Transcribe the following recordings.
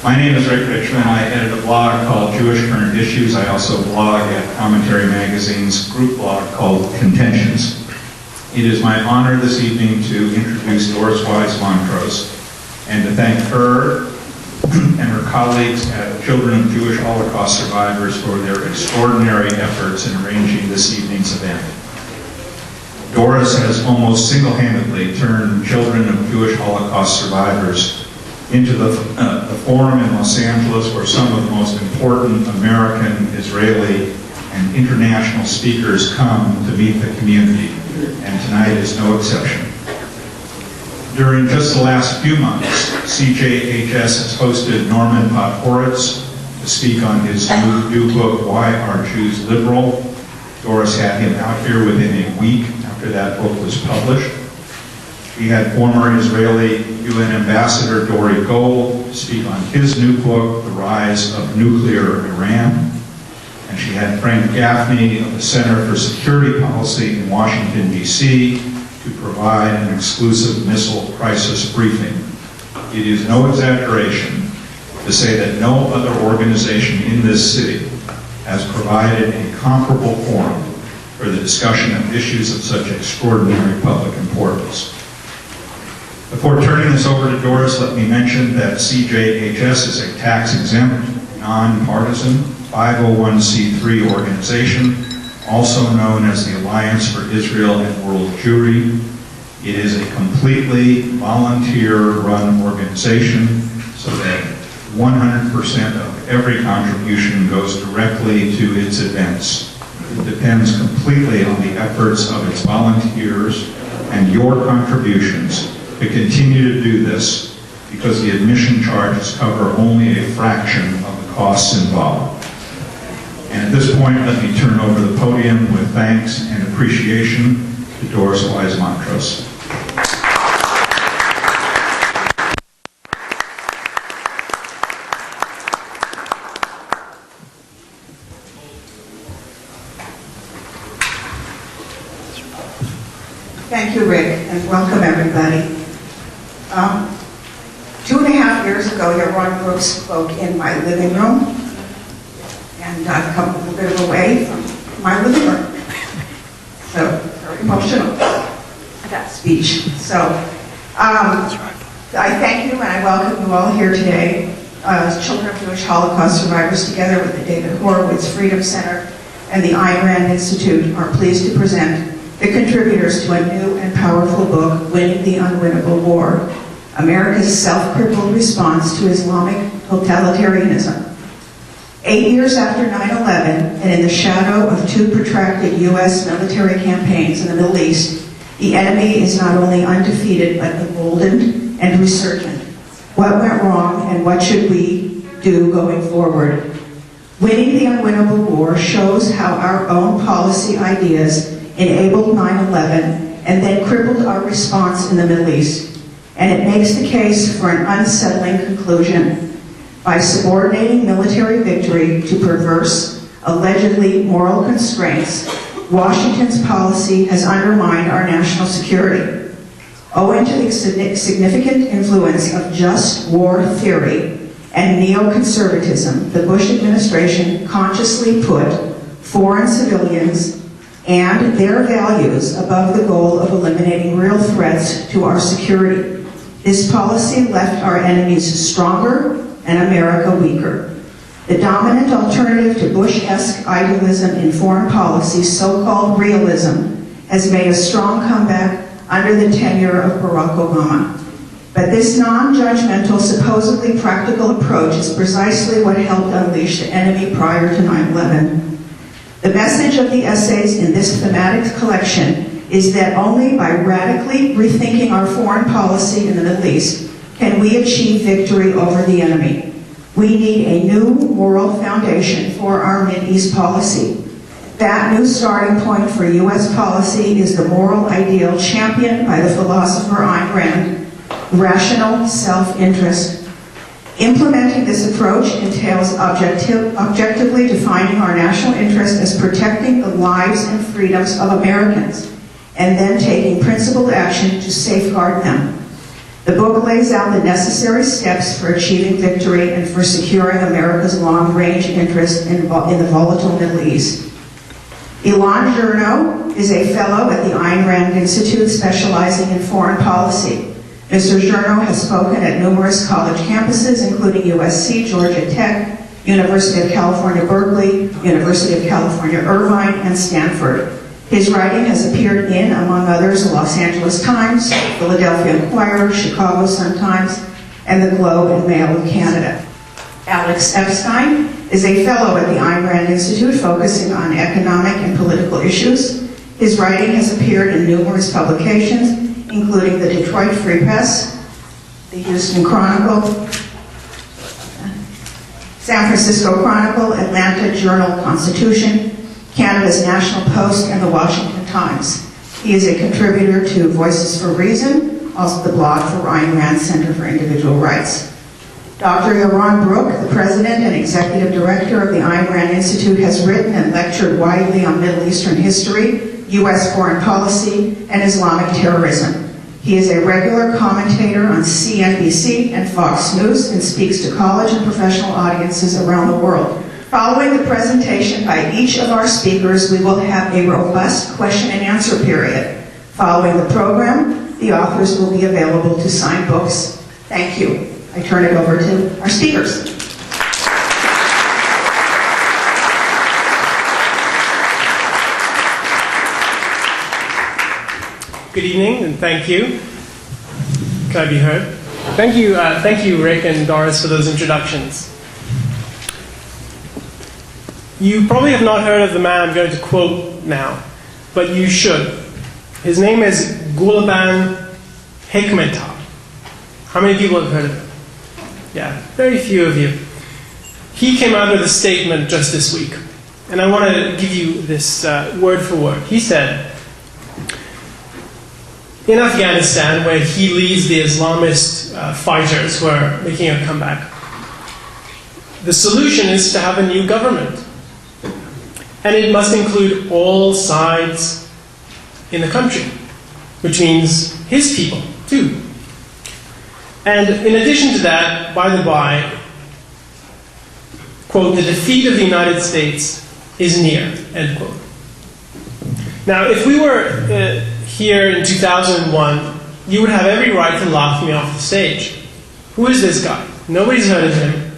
My name is Rick Richmond. I edit a blog called Jewish Current Issues. I also blog at Commentary Magazine's group blog called Contentions. It is my honor this evening to introduce Doris Wise Montrose and to thank her and her colleagues at Children of Jewish Holocaust Survivors for their extraordinary efforts in arranging this evening's event. Doris has almost single-handedly turned Children of Jewish Holocaust Survivors into the forum in Los Angeles where some of the most important American, Israeli, and international speakers come to meet the community, and tonight is no exception. During just the last few months, CJHS has hosted Norman Podhoretz to speak on his new book, Why Are Jews Liberal? Doris had him out here within a week after that book was published. We had former Israeli UN Ambassador Dori Gold speak on his new book, The Rise of Nuclear Iran. And she had Frank Gaffney of the Center for Security Policy in Washington, D.C. to provide an exclusive missile crisis briefing. It is no exaggeration to say that no other organization in this city has provided a comparable forum for the discussion of issues of such extraordinary public importance. Before turning this over to Doris, let me mention that CJHS is a tax-exempt, non-partisan, 501c3 organization, also known as the Alliance for Israel and World Jewry. It is a completely volunteer-run organization, so that 100% of every contribution goes directly to its events. It depends completely on the efforts of its volunteers and your contributions to continue to do this, because the admission charges cover only a fraction of the costs involved. And at this point, let me turn over the podium with thanks and appreciation to Doris Wise Montrose. Thank you, Rick, and welcome everybody. 2.5 years ago, Yaron Brook spoke in my living room, and I've come a little bit of a way from my living room. So, very emotional, that speech. So, I thank you and I welcome you all here today as Children of Jewish Holocaust Survivors, together with the David Horowitz Freedom Center and the Ayn Rand Institute, are pleased to present the contributors to a new and powerful book, Winning the Unwinnable War, America's Self-Crippled Response to Islamic Totalitarianism. 8 years after 9/11, and in the shadow of 2 protracted U.S. military campaigns in the Middle East, the enemy is not only undefeated, but emboldened and resurgent. What went wrong, and what should we do going forward? Winning the Unwinnable War shows how our own policy ideas enabled 9/11 and then crippled our response in the Middle East. And it makes the case for an unsettling conclusion. By subordinating military victory to perverse, allegedly moral constraints, Washington's policy has undermined our national security. Owing to the significant influence of just war theory and neoconservatism, the Bush administration consciously put foreign civilians and their values above the goal of eliminating real threats to our security. This policy left our enemies stronger and America weaker. The dominant alternative to Bush-esque idealism in foreign policy, so-called realism, has made a strong comeback under the tenure of Barack Obama. But this non-judgmental, supposedly practical approach is precisely what helped unleash the enemy prior to 9/11. The message of the essays in this thematic collection is that only by radically rethinking our foreign policy in the Middle East can we achieve victory over the enemy. We need a new moral foundation for our Mideast policy. That new starting point for U.S. policy is the moral ideal championed by the philosopher Ayn Rand, rational self-interest. Implementing this approach entails objectively defining our national interest as protecting the lives and freedoms of Americans, and then taking principled action to safeguard them. The book lays out the necessary steps for achieving victory and for securing America's long-range interest in the volatile Middle East. Elan Journo is a fellow at the Ayn Rand Institute specializing in foreign policy. Mr. Journo has spoken at numerous college campuses, including USC, Georgia Tech, University of California, Berkeley, University of California, Irvine, and Stanford. His writing has appeared in, among others, the Los Angeles Times, Philadelphia Inquirer, Chicago Sun-Times, and the Globe and Mail of Canada. Alex Epstein is a fellow at the Ayn Rand Institute focusing on economic and political issues. His writing has appeared in numerous publications, including the Detroit Free Press, the Houston Chronicle, San Francisco Chronicle, Atlanta Journal-Constitution, Canada's National Post, and the Washington Times. He is a contributor to Voices for Reason, also the blog for Ayn Rand Center for Individual Rights. Dr. Yaron Brook, the president and executive director of the Ayn Rand Institute, has written and lectured widely on Middle Eastern history, U.S. foreign policy, and Islamic terrorism. He is a regular commentator on CNBC and Fox News and speaks to college and professional audiences around the world. Following the presentation by each of our speakers, we will have a robust question and answer period. Following the program, the authors will be available to sign books. Thank you. I turn it over to our speakers. Good evening, and thank you. Can I be heard? Thank you, Rick and Doris, for those introductions. You probably have not heard of the man I'm going to quote now, but you should. His name is Gulban Hikmetah. How many people have heard of him? Yeah, very few of you. He came out with a statement just this week, and I want to give you this word for word. He said, in Afghanistan, where he leads the Islamist fighters who are making a comeback, the solution is to have a new government. And it must include all sides in the country, which means his people, too. And in addition to that, by the by, quote, the defeat of the United States is near, end quote. Now, if we were here in 2001, you would have every right to laugh me off the stage. Who is this guy? Nobody's heard of him.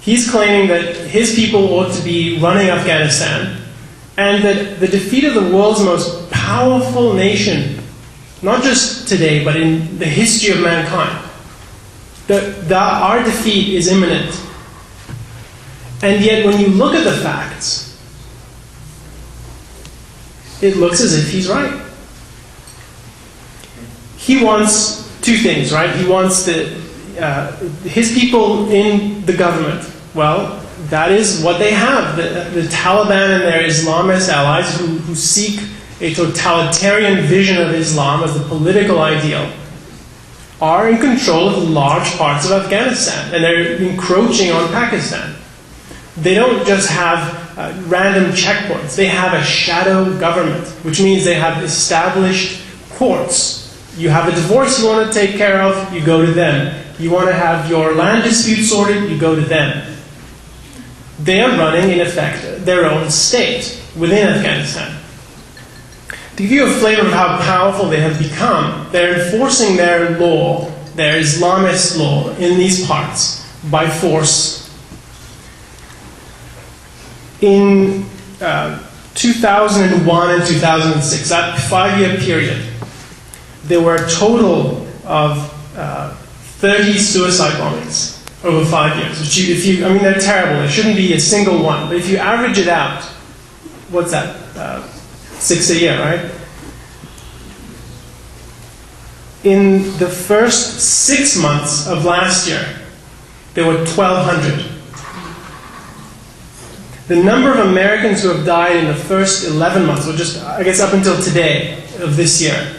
He's claiming that his people ought to be running Afghanistan, and that the defeat of the world's most powerful nation, not just today, but in the history of mankind, that our defeat is imminent. And yet, when you look at the facts, it looks as if he's right. He wants two things, right? He wants his people in the government. Well, that is what they have. The Taliban and their Islamist allies who seek a totalitarian vision of Islam as the political ideal are in control of large parts of Afghanistan, and they're encroaching on Pakistan. They don't just have random checkpoints. They have a shadow government, which means they have established courts. You have a divorce you want to take care of, you go to them. You want to have your land dispute sorted, you go to them. They are running, in effect, their own state within Afghanistan. To give you a flavor of how powerful they have become, they're enforcing their law, their Islamist law, in these parts by force. In 2001 and 2006, that 5-year period, there were a total of 30 suicide bombings over 5 years. Which they're terrible. There shouldn't be a single one. But if you average it out, what's that? 6 a year, right? In the first 6 months of last year, there were 1,200. The number of Americans who have died in the first 11 months, or just, I guess, up until today of this year,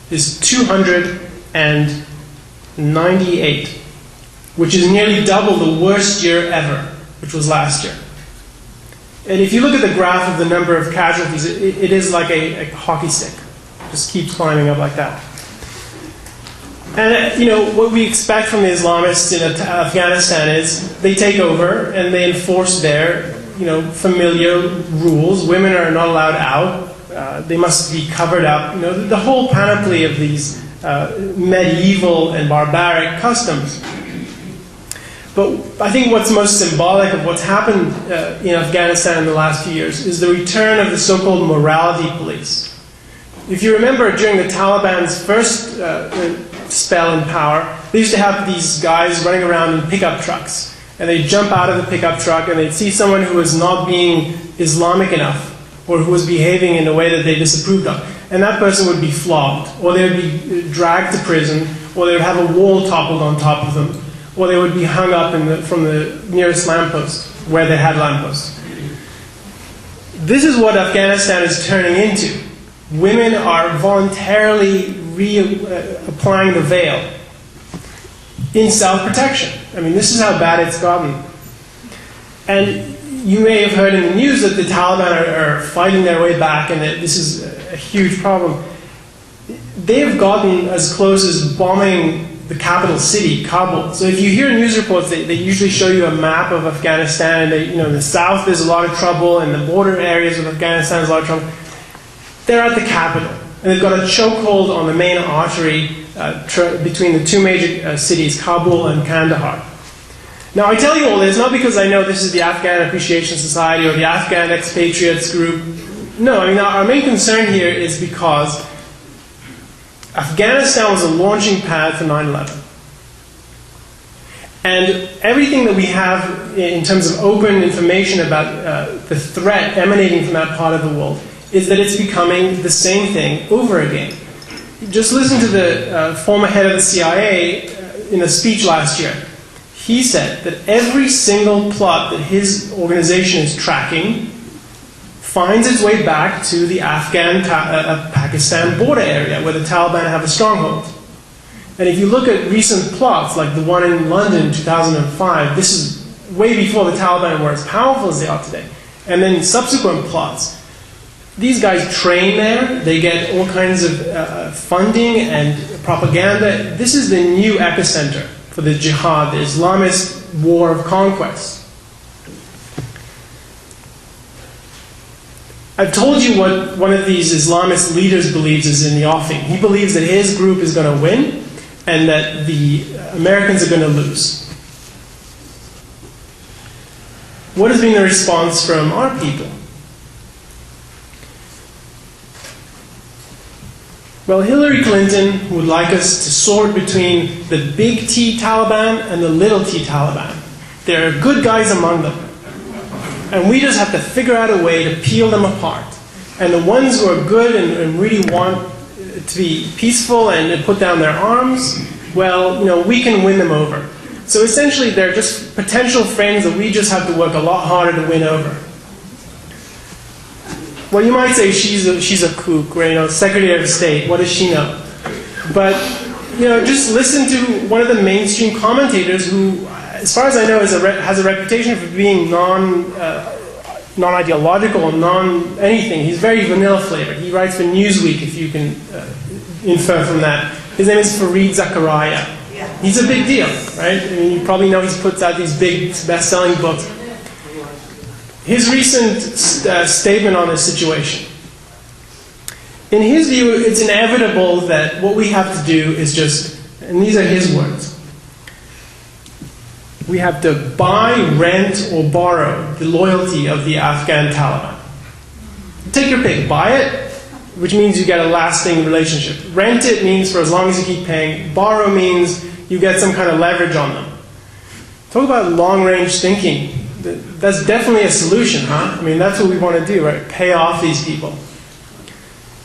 is 298, which is nearly double the worst year ever, which was last year. And if you look at the graph of the number of casualties, it is like a hockey stick. It just keeps climbing up like that. And what we expect from the Islamists in Afghanistan is they take over and they enforce their familiar rules. Women are not allowed out. They must be covered up. The whole panoply of these medieval and barbaric customs. But I think what's most symbolic of what's happened in Afghanistan in the last few years is the return of the so-called morality police. If you remember, during the Taliban's first spell in power, they used to have these guys running around in pickup trucks. And they'd jump out of the pickup truck and they'd see someone who was not being Islamic enough or who was behaving in a way that they disapproved of. And that person would be flogged, or they would be dragged to prison, or they would have a wall toppled on top of them, or they would be hung up from the nearest lamppost, where they had lampposts. This is what Afghanistan is turning into. Women are voluntarily applying the veil in self-protection. I mean, this is how bad it's gotten. And you may have heard in the news that the Taliban are fighting their way back and that this is a huge problem. They have gotten as close as bombing the capital city, Kabul. So if you hear news reports, they usually show you a map of Afghanistan. And in the south there's a lot of trouble, and the border areas of Afghanistan there's a lot of trouble. They're at the capital, and they've got a chokehold on the main artery between the two major cities, Kabul and Kandahar. Now, I tell you all this not because I know this is the Afghan Appreciation Society or the Afghan Expatriates Group. No, I mean, our main concern here is because Afghanistan was a launching pad for 9/11. And everything that we have in terms of open information about the threat emanating from that part of the world is that it's becoming the same thing over again. Just listen to the former head of the CIA in a speech last year. He said that every single plot that his organization is tracking finds its way back to the Afghan-Pakistan border area where the Taliban have a stronghold. And if you look at recent plots, like the one in London in 2005, this is way before the Taliban were as powerful as they are today. And then subsequent plots, these guys train there, they get all kinds of funding and propaganda. This is the new epicenter for the jihad, the Islamist war of conquest. I've told you what one of these Islamist leaders believes is in the offing. He believes that his group is going to win and that the Americans are going to lose. What has been the response from our people? Well, Hillary Clinton would like us to sort between the big T Taliban and the little T Taliban. There are good guys among them. And we just have to figure out a way to peel them apart. And the ones who are good and really want to be peaceful and put down their arms, well, we can win them over. So essentially, they're just potential friends that we just have to work a lot harder to win over. Well, you might say she's a kook, right? Secretary of State. What does she know? But just listen to one of the mainstream commentators who, as far as I know, has a reputation for being non-ideological, non-anything. He's very vanilla flavored. He writes for Newsweek, if you can infer from that. His name is Fareed Zakaria. Yeah. He's a big deal, right? I mean, you probably know he puts out these big best-selling books. His recent statement on this situation. In his view, it's inevitable that what we have to do is just, and these are his words, we have to buy, rent, or borrow the loyalty of the Afghan Taliban. Take your pick. Buy it, which means you get a lasting relationship. Rent it means for as long as you keep paying. Borrow means you get some kind of leverage on them. Talk about long-range thinking. That's definitely a solution, huh? I mean, that's what we want to do, right? Pay off these people.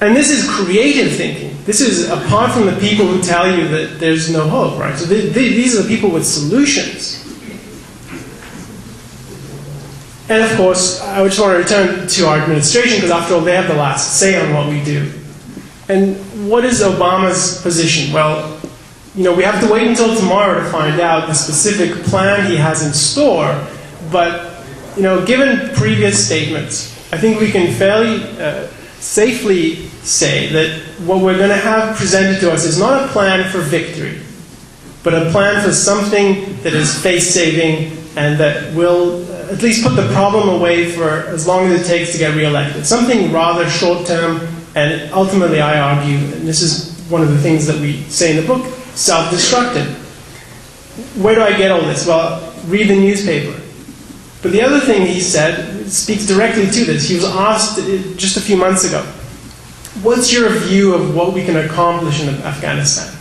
And this is creative thinking. This is apart from the people who tell you that there's no hope, right? So these are the people with solutions. And of course, I just want to return to our administration, because after all, they have the last say on what we do. And what is Obama's position? Well, we have to wait until tomorrow to find out the specific plan he has in store. But, given previous statements, I think we can fairly safely say that what we're going to have presented to us is not a plan for victory, but a plan for something that is face-saving and that will at least put the problem away for as long as it takes to get re-elected. Something rather short-term, and ultimately I argue, and this is one of the things that we say in the book, self-destructive. Where do I get all this? Well, read the newspaper. But the other thing he said speaks directly to this. He was asked just a few months ago, what's your view of what we can accomplish in Afghanistan?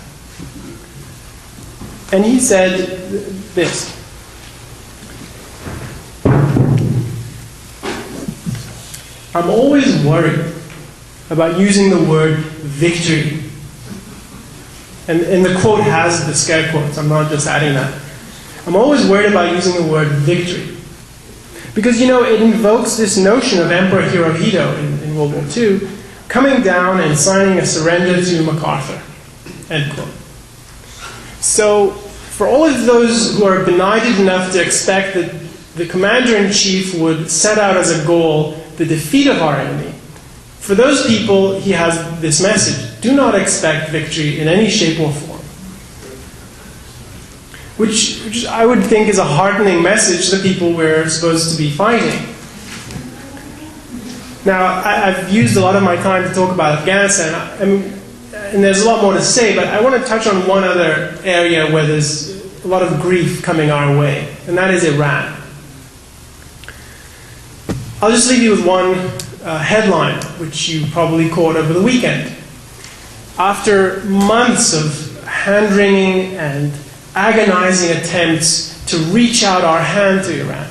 And he said this. I'm always worried about using the word victory. And the quote has the scare quotes. I'm not just adding that. I'm always worried about using the word victory. Because, it invokes this notion of Emperor Hirohito in World War II coming down and signing a surrender to MacArthur. End quote. So, for all of those who are benighted enough to expect that the commander-in-chief would set out as a goal the defeat of our enemy, for those people, he has this message: do not expect victory in any shape or form. Which I would think is a heartening message to the people we're supposed to be fighting. Now, I've used a lot of my time to talk about Afghanistan, and there's a lot more to say, but I want to touch on one other area where there's a lot of grief coming our way, and that is Iran. I'll just leave you with one headline, which you probably caught over the weekend. After months of hand-wringing and agonizing attempts to reach out our hand to Iran,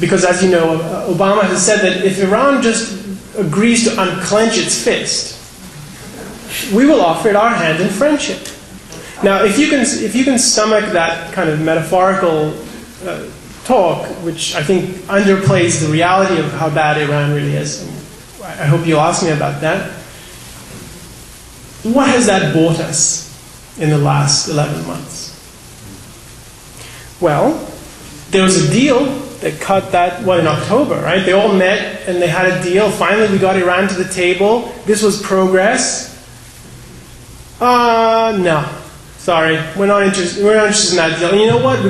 because as you know, Obama has said that if Iran just agrees to unclench its fist, we will offer it our hand in friendship. Now, if you can stomach that kind of metaphorical talk, which I think underplays the reality of how bad Iran really is, I hope you'll ask me about that. What has that bought us in the last 11 months? Well, there was a deal that cut that, in October, right? They all met and they had a deal. Finally, we got Iran to the table. This was progress. No. Sorry, we're not interested in that deal. And you know what?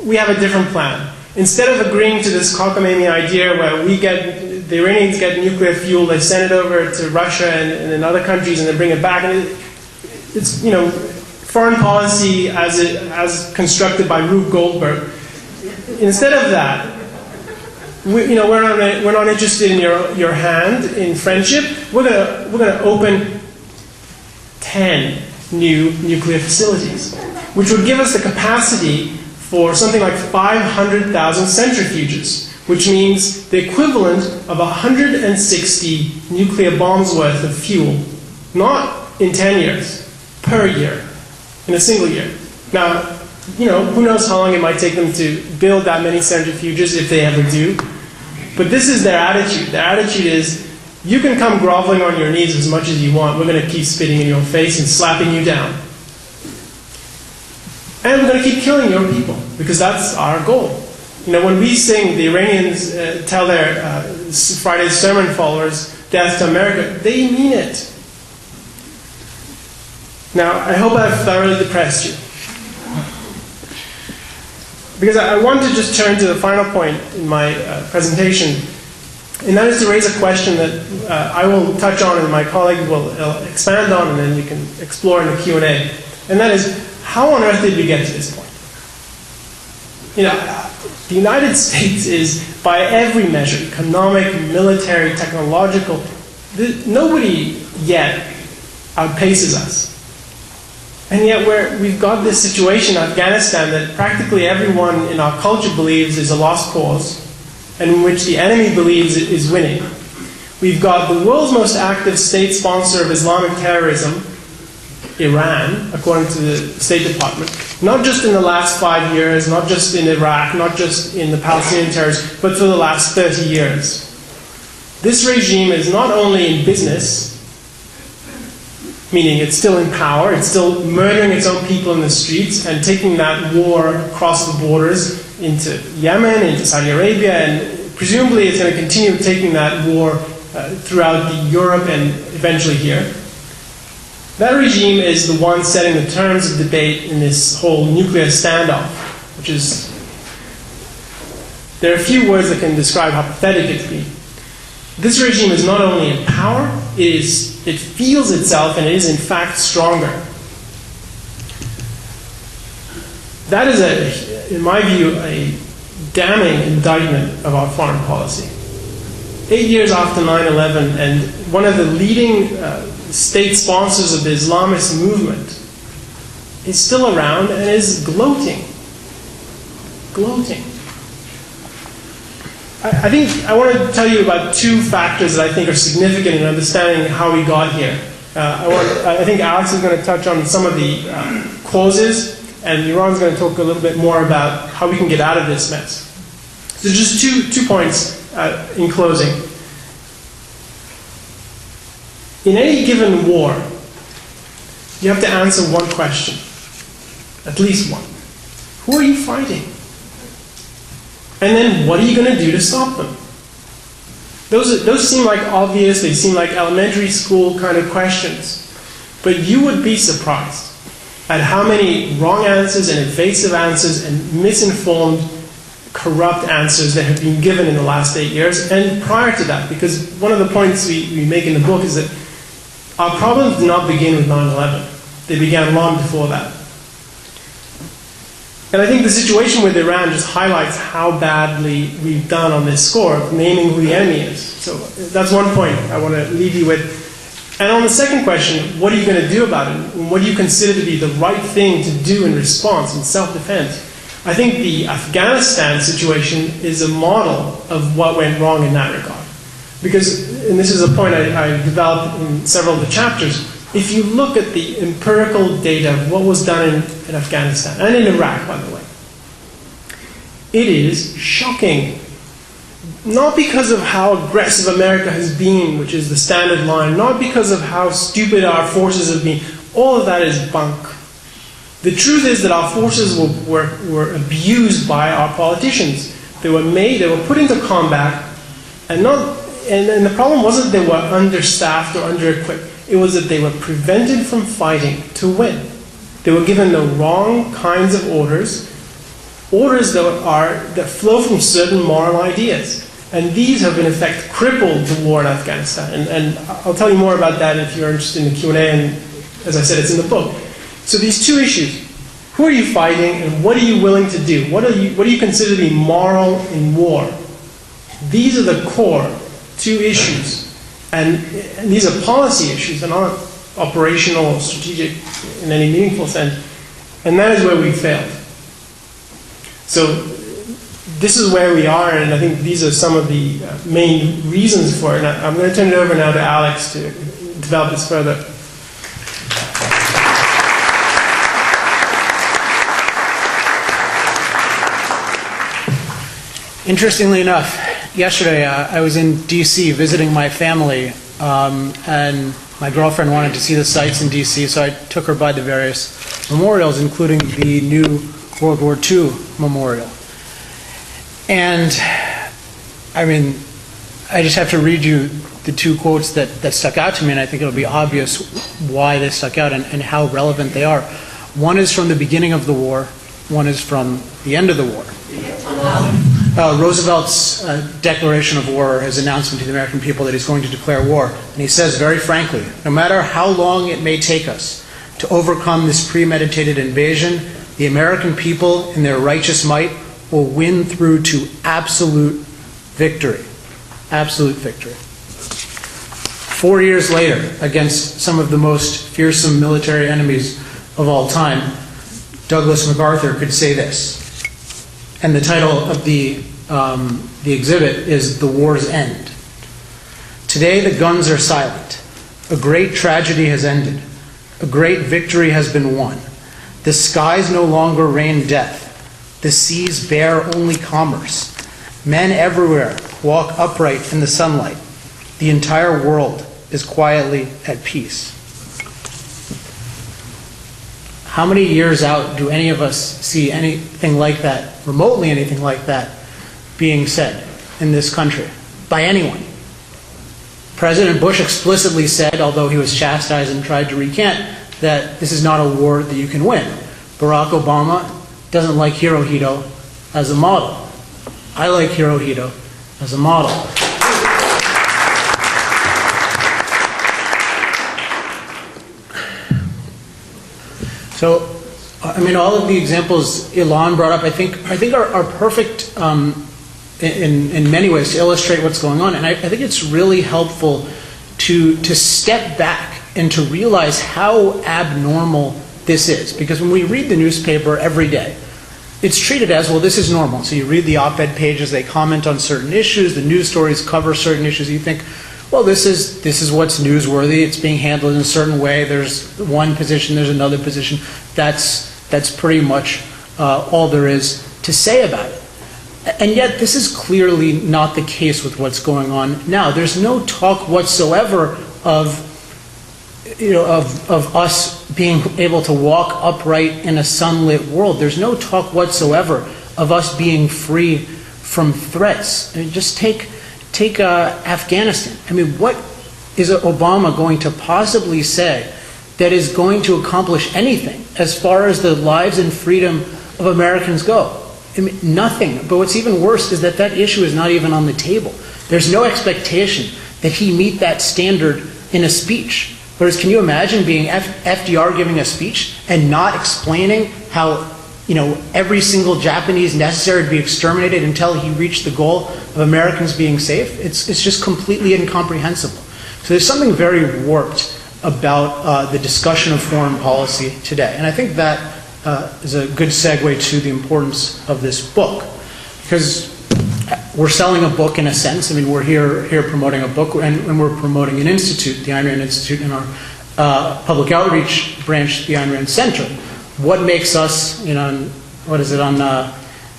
We have a different plan. Instead of agreeing to this cockamamie idea where the Iranians get nuclear fuel, they send it over to Russia and in other countries and they bring it back, and it's foreign policy as constructed by Rube Goldberg. Instead of that, we're not interested in your hand in friendship. We're gonna open 10 new nuclear facilities, which would give us the capacity for something like 500,000 centrifuges, which means the equivalent of 160 nuclear bombs worth of fuel, not in 10 years, per year, in a single year. Now, who knows how long it might take them to build that many centrifuges, if they ever do. But this is their attitude. Their attitude is, you can come groveling on your knees as much as you want. We're going to keep spitting in your face and slapping you down. And we're going to keep killing your people, because that's our goal. When we sing, the Iranians tell their Friday sermon followers, death to America, they mean it. Now, I hope I've thoroughly depressed you. Because I want to just turn to the final point in my presentation, and that is to raise a question that I will touch on and my colleague will expand on, and then you can explore in the Q&A. And that is, how on earth did we get to this point? The United States is, by every measure, economic, military, technological, nobody yet outpaces us. And yet we've got this situation in Afghanistan that practically everyone in our culture believes is a lost cause, and in which the enemy believes it is winning. We've got the world's most active state sponsor of Islamic terrorism, Iran, according to the State Department, not just in the last 5 years, not just in Iraq, not just in the Palestinian terrorists, but for the last 30 years. This regime is not only in business, meaning it's still in power, it's still murdering its own people in the streets and taking that war across the borders into Yemen, into Saudi Arabia, and presumably it's going to continue taking that war throughout Europe and eventually here. That regime is the one setting the terms of debate in this whole nuclear standoff, which is, there are a few words that can describe how pathetic it can be. This regime is not only in power, it feels itself and it is in fact stronger. That is, in my view, a damning indictment of our foreign policy. 8 years after 9/11, and one of the leading state sponsors of the Islamist movement is still around and is gloating. Gloating. I think I want to tell you about two factors that I think are significant in understanding how we got here. I think Alex is going to touch on some of the causes, and Yaron's going to talk a little bit more about how we can get out of this mess. So just two points in closing. In any given war, you have to answer one question, at least one. Who are you fighting? And then what are you going to do to stop them? Those seem like obvious, they seem like elementary school kind of questions. But you would be surprised at how many wrong answers and evasive answers and misinformed, corrupt answers that have been given in the last 8 years and prior to that. Because one of the points we make in the book is that our problems did not begin with 9/11. They began long before that. And I think the situation with Iran just highlights how badly we've done on this score of naming who the enemy is. So that's one point I want to leave you with. And on the second question, what are you going to do about it? And what do you consider to be the right thing to do in response, in self-defense? I think the Afghanistan situation is a model of what went wrong in that regard. Because, and this is a point I developed in several of the chapters, if you look at the empirical data of what was done in Afghanistan, and in Iraq, by the way, it is shocking. Not because of how aggressive America has been, which is the standard line, not because of how stupid our forces have been. All of that is bunk. The truth is that our forces were abused by our politicians. They were put into combat, and the problem wasn't they were understaffed or under-equipped. It was that they were prevented from fighting to win. They were given the wrong kinds of orders that flow from certain moral ideas. And these have in effect crippled the war in Afghanistan. And I'll tell you more about that if you're interested in the Q&A, and as I said, it's in the book. So these two issues, who are you fighting and what are you willing to do? What do you consider to be moral in war? These are the core two issues. And these are policy issues, they're not operational or strategic in any meaningful sense. And that is where we failed. So this is where we are, and I think these are some of the main reasons for it. And I'm going to turn it over now to Alex to develop this further. Interestingly enough, yesterday I was in D.C. visiting my family, and my girlfriend wanted to see the sights in D.C., so I took her by the various memorials, including the new World War II memorial. And, I mean, I just have to read you the two quotes that stuck out to me, and I think it'll be obvious why they stuck out and how relevant they are. One is from the beginning of the war, one is from the end of the war. Roosevelt's declaration of war, his announcement to the American people that he's going to declare war. And he says very frankly, no matter how long it may take us to overcome this premeditated invasion, the American people in their righteous might will win through to absolute victory. Absolute victory. 4 years later, against some of the most fearsome military enemies of all time, Douglas MacArthur could say this. And the title of the exhibit is The War's End. Today the guns are silent. A great tragedy has ended. A great victory has been won. The skies no longer rain death. The seas bear only commerce. Men everywhere walk upright in the sunlight. The entire world is quietly at peace. How many years out do any of us see anything like that, remotely anything like that, being said in this country by anyone? President Bush explicitly said, although he was chastised and tried to recant, that this is not a war that you can win. Barack Obama doesn't like Hirohito as a model. I like Hirohito as a model. So, I mean, all of the examples Elan brought up, I think are perfect in many ways to illustrate what's going on. And I think it's really helpful to step back and to realize how abnormal this is. Because when we read the newspaper every day, it's treated as, well, this is normal. So you read the op-ed pages, they comment on certain issues, the news stories cover certain issues, you think, well, this is what's newsworthy, it's being handled in a certain way, there's one position, there's another position. That's pretty much all there is to say about it. And yet, this is clearly not the case with what's going on now. There's no talk whatsoever of us being able to walk upright in a sunlit world. There's no talk whatsoever of us being free from threats. I mean, just take Afghanistan. I mean, what is Obama going to possibly say that is going to accomplish anything as far as the lives and freedom of Americans go? I mean, nothing. But what's even worse is that issue is not even on the table. There's no expectation that he meet that standard in a speech. Whereas, can you imagine being FDR giving a speech and not explaining how, every single Japanese necessary to be exterminated until he reached the goal of Americans being safe? It's just completely incomprehensible. So there's something very warped about the discussion of foreign policy today. And I think that is a good segue to the importance of this book. Because we're selling a book in a sense. I mean, we're here promoting a book, and we're promoting an institute, the Ayn Rand Institute, and our public outreach branch, the Ayn Rand Center. What makes us, on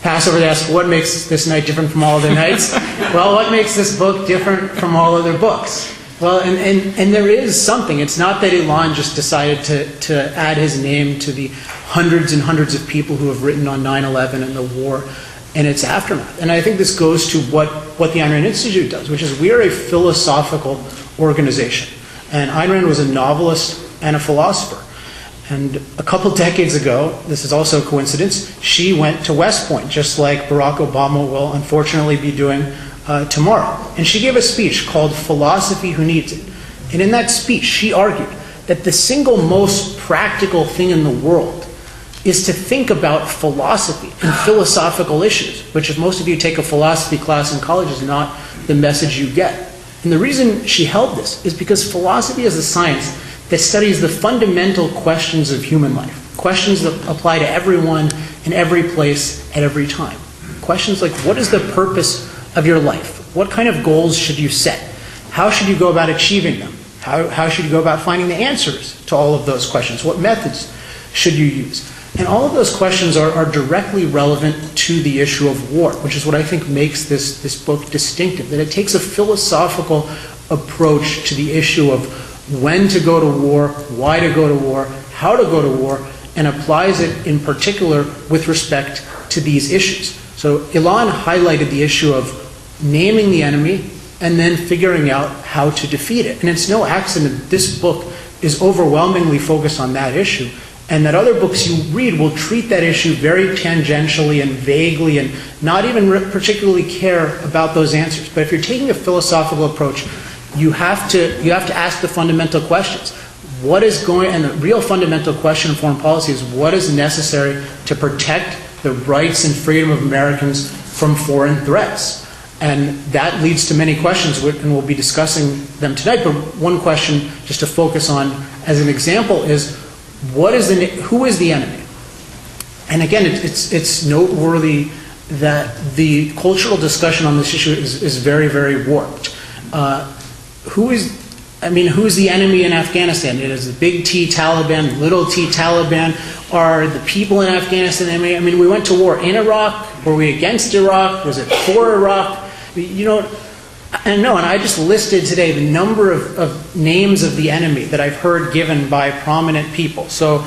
Passover they ask, what makes this night different from all other nights? Well, what makes this book different from all other books? Well, and there is something. It's not that Elan just decided to add his name to the hundreds and hundreds of people who have written on 9/11 and the war and its aftermath. And I think this goes to what the Ayn Rand Institute does, which is we are a philosophical organization. And Ayn Rand was a novelist and a philosopher. And a couple decades ago, this is also a coincidence, she went to West Point, just like Barack Obama will unfortunately be doing tomorrow. And she gave a speech called Philosophy Who Needs It. And in that speech, she argued that the single most practical thing in the world is to think about philosophy and philosophical issues, which if most of you take a philosophy class in college is not the message you get. And the reason she held this is because philosophy is a science that studies the fundamental questions of human life, questions that apply to everyone in every place at every time. Questions like, what is the purpose of your life? What kind of goals should you set? How should you go about achieving them? How should you go about finding the answers to all of those questions? What methods should you use? And all of those questions are directly relevant to the issue of war, which is what I think makes this book distinctive, that it takes a philosophical approach to the issue of when to go to war, why to go to war, how to go to war, and applies it in particular with respect to these issues. So Elan highlighted the issue of naming the enemy and then figuring out how to defeat it. And it's no accident this book is overwhelmingly focused on that issue, and that other books you read will treat that issue very tangentially and vaguely and not even particularly care about those answers. But if you're taking a philosophical approach, you have to ask the fundamental questions. And the real fundamental question in foreign policy is what is necessary to protect the rights and freedom of Americans from foreign threats? And that leads to many questions, and we'll be discussing them tonight. But one question, just to focus on as an example, is who is the enemy? And again, it's noteworthy that the cultural discussion on this issue is very, very warped. Who's the enemy in Afghanistan? It is the big T Taliban, little T Taliban. Are the people in Afghanistan the enemy? I mean, we went to war in Iraq. Were we against Iraq? Was it for Iraq? And I just listed today the number of names of the enemy that I've heard given by prominent people. So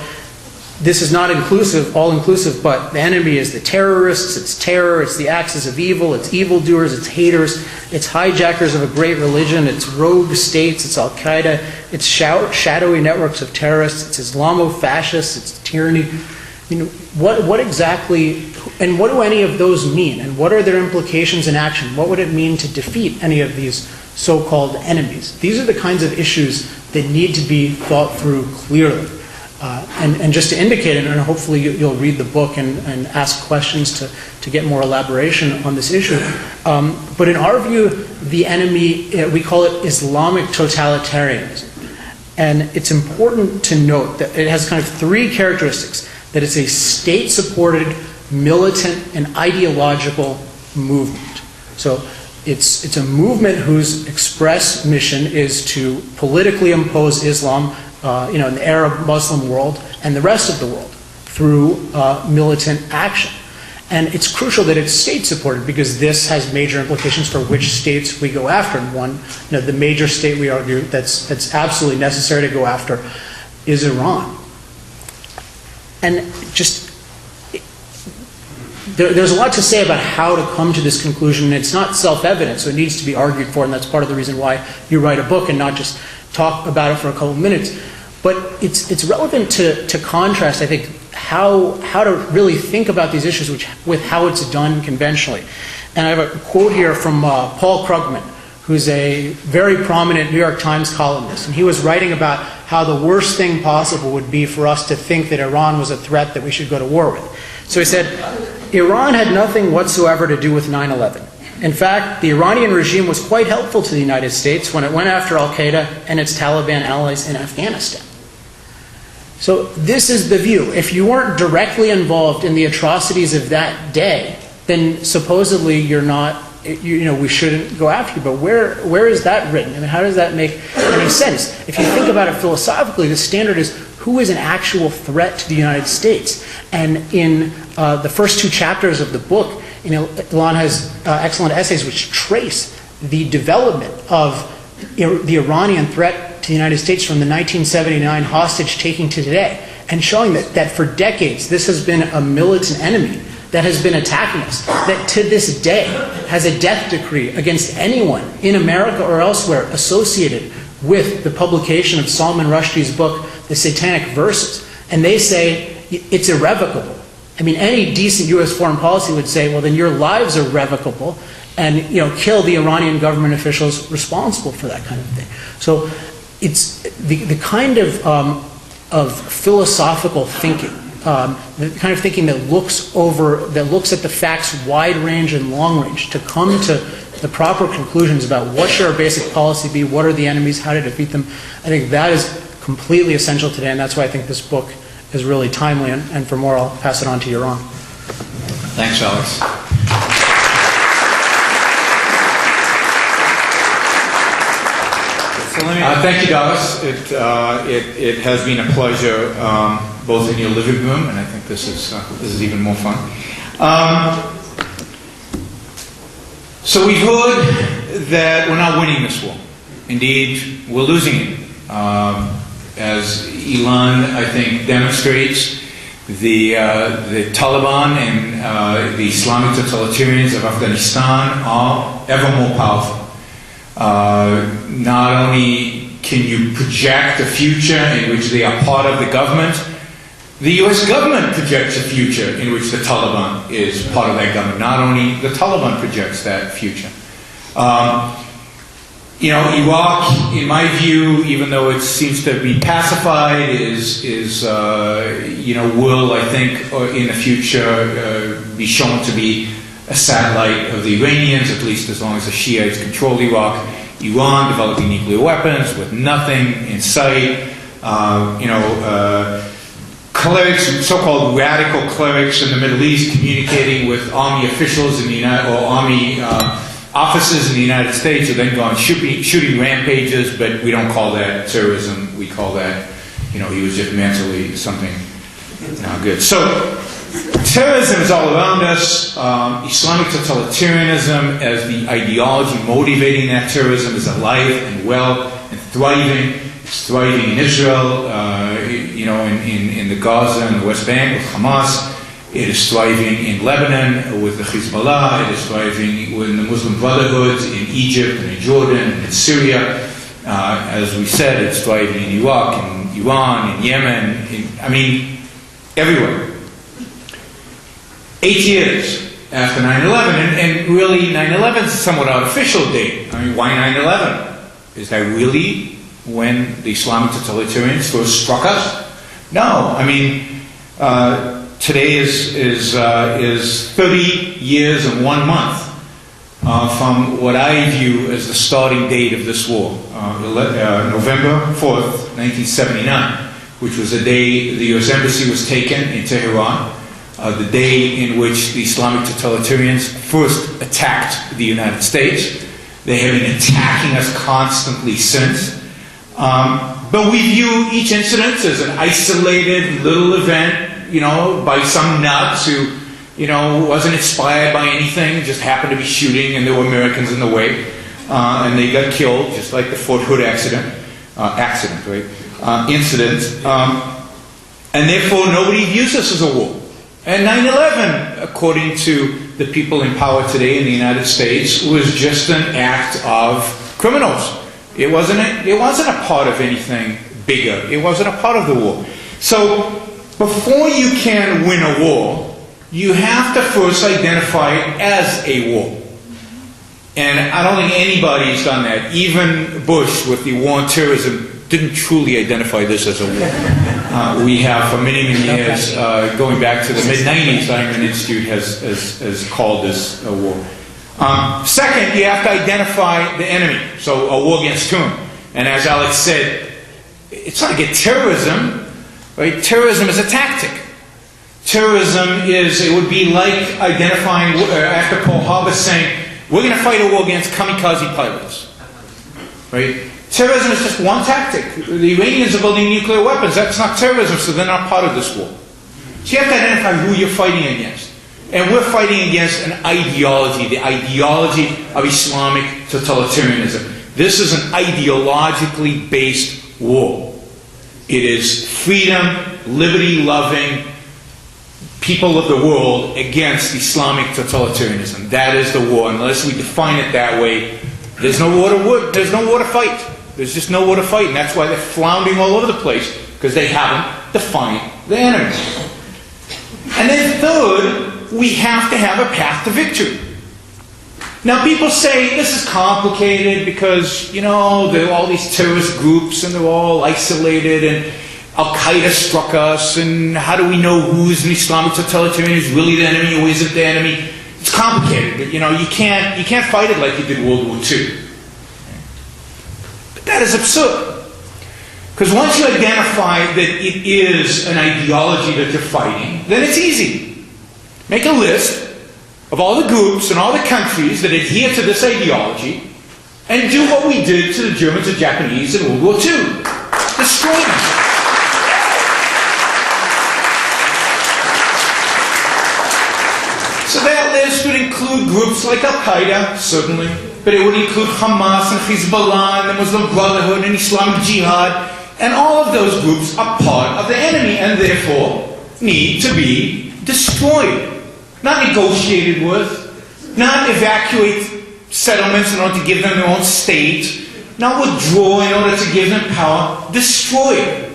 this is not inclusive, all-inclusive, but the enemy is the terrorists, it's terror, it's the axis of evil, it's evildoers, it's haters, it's hijackers of a great religion, it's rogue states, it's Al-Qaeda, it's shadowy networks of terrorists, it's Islamo-fascists, it's tyranny. What exactly, and what do any of those mean? And what are their implications in action? What would it mean to defeat any of these so-called enemies? These are the kinds of issues that need to be thought through clearly. And just to indicate it, and hopefully you'll read the book and ask questions to get more elaboration on this issue. But in our view, the enemy, we call it Islamic totalitarianism. And it's important to note that it has kind of three characteristics: that it's a state-supported, militant, and ideological movement. So it's a movement whose express mission is to politically impose Islam in the Arab Muslim world and the rest of the world through militant action. And it's crucial that it's state-supported because this has major implications for which states we go after. And one, the major state we argue that's absolutely necessary to go after is Iran. And just, there's a lot to say about how to come to this conclusion. It's not self-evident, so it needs to be argued for, and that's part of the reason why you write a book and not just talk about it for a couple of minutes. But it's relevant to contrast, I think, how to really think about these issues with how it's done conventionally. And I have a quote here from Paul Krugman, who's a very prominent New York Times columnist. And he was writing about how the worst thing possible would be for us to think that Iran was a threat that we should go to war with. So he said, Iran had nothing whatsoever to do with 9/11. In fact, the Iranian regime was quite helpful to the United States when it went after Al-Qaeda and its Taliban allies in Afghanistan. So this is the view. If you weren't directly involved in the atrocities of that day, then supposedly you're not, we shouldn't go after you. But where is that written? I mean, how does that make any sense? If you think about it philosophically, the standard is who is an actual threat to the United States? And in the first two chapters of the book, Elan has excellent essays which trace the development of the Iranian threat to the United States from the 1979 hostage taking to today, and showing that for decades this has been a militant enemy that has been attacking us, that to this day has a death decree against anyone in America or elsewhere associated with the publication of Salman Rushdie's book, The Satanic Verses. And they say it's irrevocable. I mean, any decent U.S. foreign policy would say, well, then your lives are revocable, and kill the Iranian government officials responsible for that kind of thing. So it's the kind of philosophical thinking, the kind of thinking that looks at the facts wide range and long range to come to the proper conclusions about what should our basic policy be, what are the enemies, how to defeat them. I think that is completely essential today, and that's why I think this book is really timely. And for more, I'll pass it on to Yaron. Thanks, Alex. Thank you, Dallas. It has been a pleasure, both in your living room, and I think this is even more fun. So we've heard that we're not winning this war. Indeed, we're losing it. As Elan, I think, demonstrates, the Taliban and the Islamic totalitarians of Afghanistan are ever more powerful. Not only can you project a future in which they are part of the government, the U.S. government projects a future in which the Taliban is part of that government. Not only the Taliban projects that future. Iraq, in my view, even though it seems to be pacified, will, I think, in the future be shown to be a satellite of the Iranians, at least as long as the Shiites control Iraq. Iran developing nuclear weapons with nothing in sight. Clerics, so-called radical clerics in the Middle East, communicating with army officials or army officers in the United States, who then go on shooting rampages. But we don't call that terrorism. We call that, he was just mentally something not good. So terrorism is all around us. Islamic totalitarianism as the ideology motivating that terrorism is alive and well and thriving. It's thriving in Israel. in the Gaza and the West Bank with Hamas. It is thriving in Lebanon with the Hezbollah. It is thriving with the Muslim Brotherhood in Egypt and in Jordan and in Syria. As we said, it's thriving in Iraq, in Iran, in Yemen, everywhere. 8 years after 9/11, and really 9/11 is a somewhat artificial date. Why 9/11? Is that really when the Islamic totalitarians first struck us? No, today is 30 years and 1 month from what I view as the starting date of this war, November 4th, 1979, which was the day the U.S. Embassy was taken in Tehran, the day in which the Islamic totalitarians first attacked the United States. They have been attacking us constantly since. But we view each incident as an isolated little event, by some nuts who, wasn't inspired by anything, just happened to be shooting and there were Americans in the way. And they got killed, just like the Fort Hood incident. And therefore nobody views this as a war. And 9/11, according to the people in power today in the United States, was just an act of criminals. It wasn't a part of anything bigger. It wasn't a part of the war. So before you can win a war, you have to first identify it as a war. And I don't think anybody's done that. Even Bush with the war on terrorism didn't truly identify this as a war. We have for many, many years, going back to the mid-90s, the Hyman Institute has called this a war. Second, you have to identify the enemy. So a war against whom? And as Alex said, it's not against terrorism, right? Terrorism is a tactic. Terrorism it would be like identifying, after Pearl Harbor saying, we're going to fight a war against kamikaze pilots, right? Terrorism is just one tactic. The Iranians are building nuclear weapons. That's not terrorism, so they're not part of this war. So you have to identify who you're fighting against. And we're fighting against an ideology, the ideology of Islamic totalitarianism. This is an ideologically based war. It is freedom, liberty-loving people of the world against Islamic totalitarianism. That is the war. Unless we define it that way, there's no war to fight. There's just no war to fight, and that's why they're floundering all over the place, because they haven't defined the enemy. And then third, we have to have a path to victory. Now people say this is complicated because, there are all these terrorist groups and they're all isolated and Al-Qaeda struck us, and how do we know who's an Islamic totalitarian, who's really the enemy, who isn't the enemy? It's complicated, but you can't fight it like you did World War II. But that is absurd. Because once you identify that it is an ideology that you're fighting, then it's easy. Make a list of all the groups and all the countries that adhere to this ideology and do what we did to the Germans and Japanese in World War II. Destroy them. So that list would include groups like Al-Qaeda, certainly, but it would include Hamas and Hezbollah and the Muslim Brotherhood and Islamic Jihad, and all of those groups are part of the enemy and therefore need to be destroyed. Not negotiated with, not evacuate settlements in order to give them their own state, not withdraw in order to give them power, destroy it.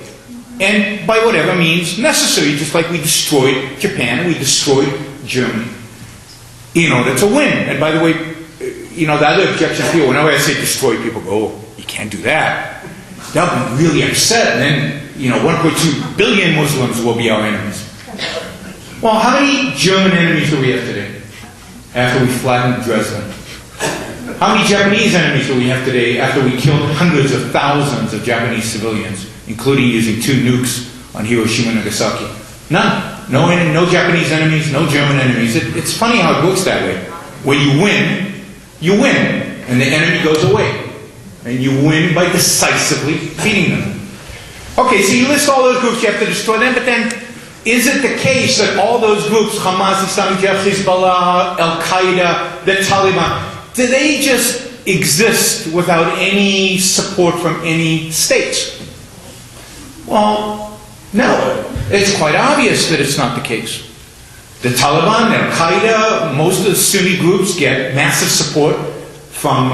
And by whatever means necessary, just like we destroyed Japan, we destroyed Germany in order to win. And by the way, the other objection to people, whenever I say destroy, people go, oh, you can't do that. They'll be really upset, and then, 1.2 billion Muslims will be our enemies. Well, how many German enemies do we have today, after we flattened Dresden? How many Japanese enemies do we have today, after we killed hundreds of thousands of Japanese civilians, including using 2 nukes on Hiroshima and Nagasaki? None. No Japanese enemies, no German enemies. It's funny how it works that way. When you win, and the enemy goes away. And you win by decisively defeating them. Okay, so you list all those groups, you have to destroy them, but then is it the case that all those groups, Hamas, Islamic Jihad, Hezbollah, Al-Qaeda, the Taliban, do they just exist without any support from any states? Well, No, it's quite obvious that it's not the case. The Taliban, Al-Qaeda, most of the Sunni groups get massive support from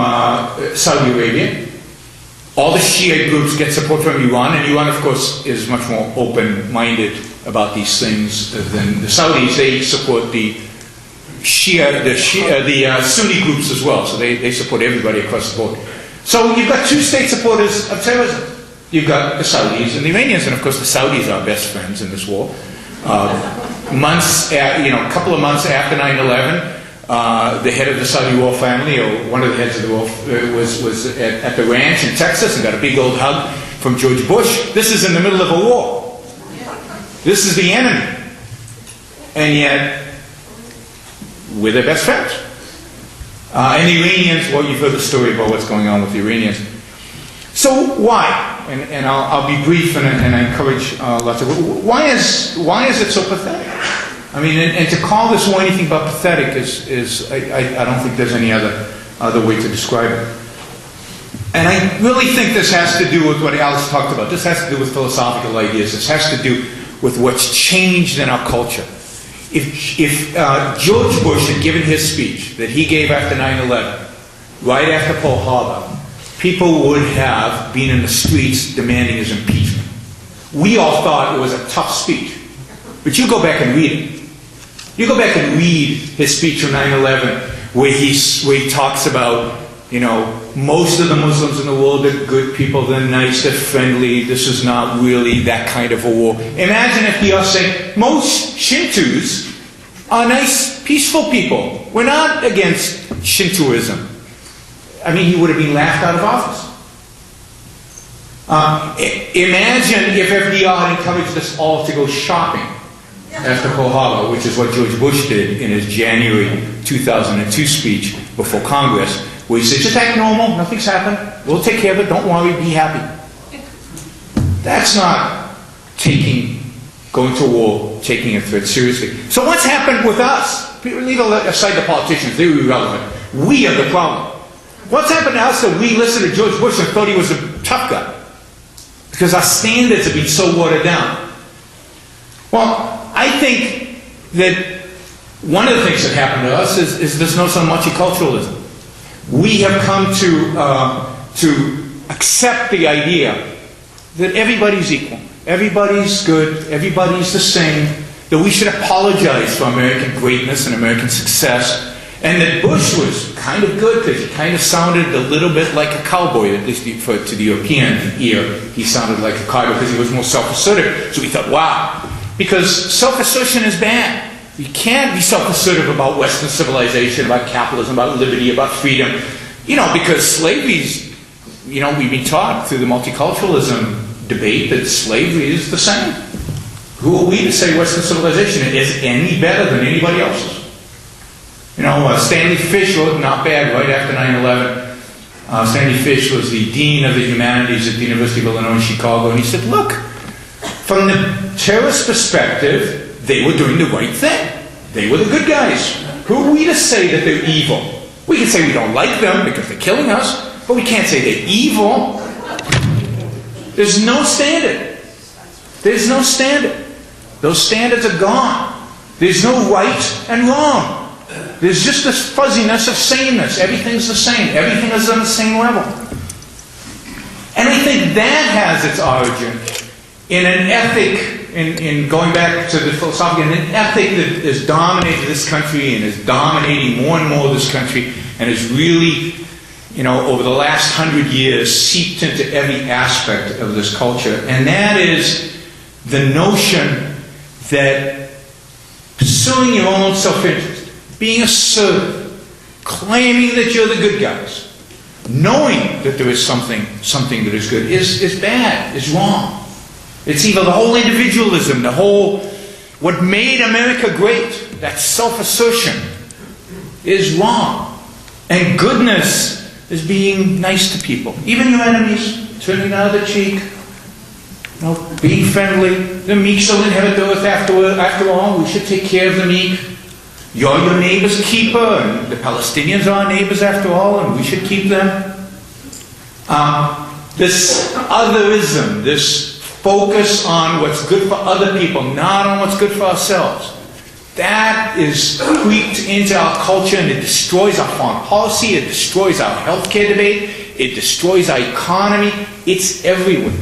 Saudi Arabia. All the Shia groups get support from Iran, and Iran, of course, is much more open-minded about these things than the Saudis. They support the Sunni groups as well, so they support everybody across the board. So you've got two state supporters of terrorism. You've got the Saudis and the Iranians, and of course the Saudis are best friends in this war. A couple of months after 9/11, the head of the Saudi royal family, or one of the heads of the royal, was at the ranch in Texas and got a big old hug from George Bush. This is in the middle of a war. This is the enemy. And yet, we're their best friends. And the Iranians, well, you've heard the story about what's going on with the Iranians. So why? And I'll be brief, and I encourage lots of. Why is it so pathetic? I mean, and to call this war anything but pathetic is I don't think there's any other way to describe it. And I really think this has to do with what Alice talked about. This has to do with philosophical ideas. This has to do with what's changed in our culture. If George Bush had given his speech that he gave after 9/11, right after Pearl Harbor, people would have been in the streets demanding his impeachment. We all thought it was a tough speech. But you go back and read it. You go back and read his speech on 9/11, where he talks about, most of the Muslims in the world are good people, they're nice, they're friendly, this is not really that kind of a war. Imagine if he was saying, most Shintos are nice, peaceful people. We're not against Shintoism. I mean, he would have been laughed out of office. Imagine if FDR had encouraged us all to go shopping after Pearl Harbor, which is what George Bush did in his January 2002 speech before Congress, where he said, just act normal, nothing's happened, we'll take care of it, don't worry, be happy. That's not going to war, taking a threat seriously. So what's happened with us? Leave aside the politicians, they're irrelevant. We are the problem. What's happened to us that we listened to George Bush and thought he was a tough guy? Because our standards have been so watered down. Well, I think that one of the things that happened to us is this notion of multiculturalism. We have come to accept the idea that everybody's equal, everybody's good, everybody's the same, that we should apologize for American greatness and American success, and that Bush was kind of good because he kind of sounded a little bit like a cowboy, at least to the European ear. He sounded like a cowboy because he was more self-assertive. So we thought, wow, because self-assertion is bad. You can't be self-assertive about Western civilization, about capitalism, about liberty, about freedom. Because slavery's, we've been taught through the multiculturalism debate that slavery is the same. Who are we to say Western civilization is any better than anybody else's? Stanley Fish wrote not bad right after 9/11. Stanley Fish was the dean of the humanities at the University of Illinois in Chicago, and he said, look, from the terrorist perspective, they were doing the right thing. They were the good guys. Who are we to say that they're evil? We can say we don't like them because they're killing us, but we can't say they're evil. There's no standard. There's no standard. Those standards are gone. There's no right and wrong. There's just this fuzziness of sameness. Everything's the same. Everything is on the same level. And I think that has its origin in an ethic, in going back to the philosophical, an ethic that has dominated this country and is dominating more and more this country and is really, over the last 100 years seeped into every aspect of this culture. And that is the notion that pursuing your own self-interest, being assertive, claiming that you're the good guys, knowing that there is something that is good, is bad, is wrong. It's either the whole individualism, what made America great, that self-assertion, is wrong. And goodness is being nice to people, even your enemies, turning the other cheek, being friendly. The meek shall inherit the earth after all. We should take care of the meek. You're your neighbor's keeper, and the Palestinians are our neighbors after all, and we should keep them. This otherism, this focus on what's good for other people, not on what's good for ourselves. That is creeped into our culture, and it destroys our foreign policy, it destroys our healthcare debate, it destroys our economy. It's everywhere.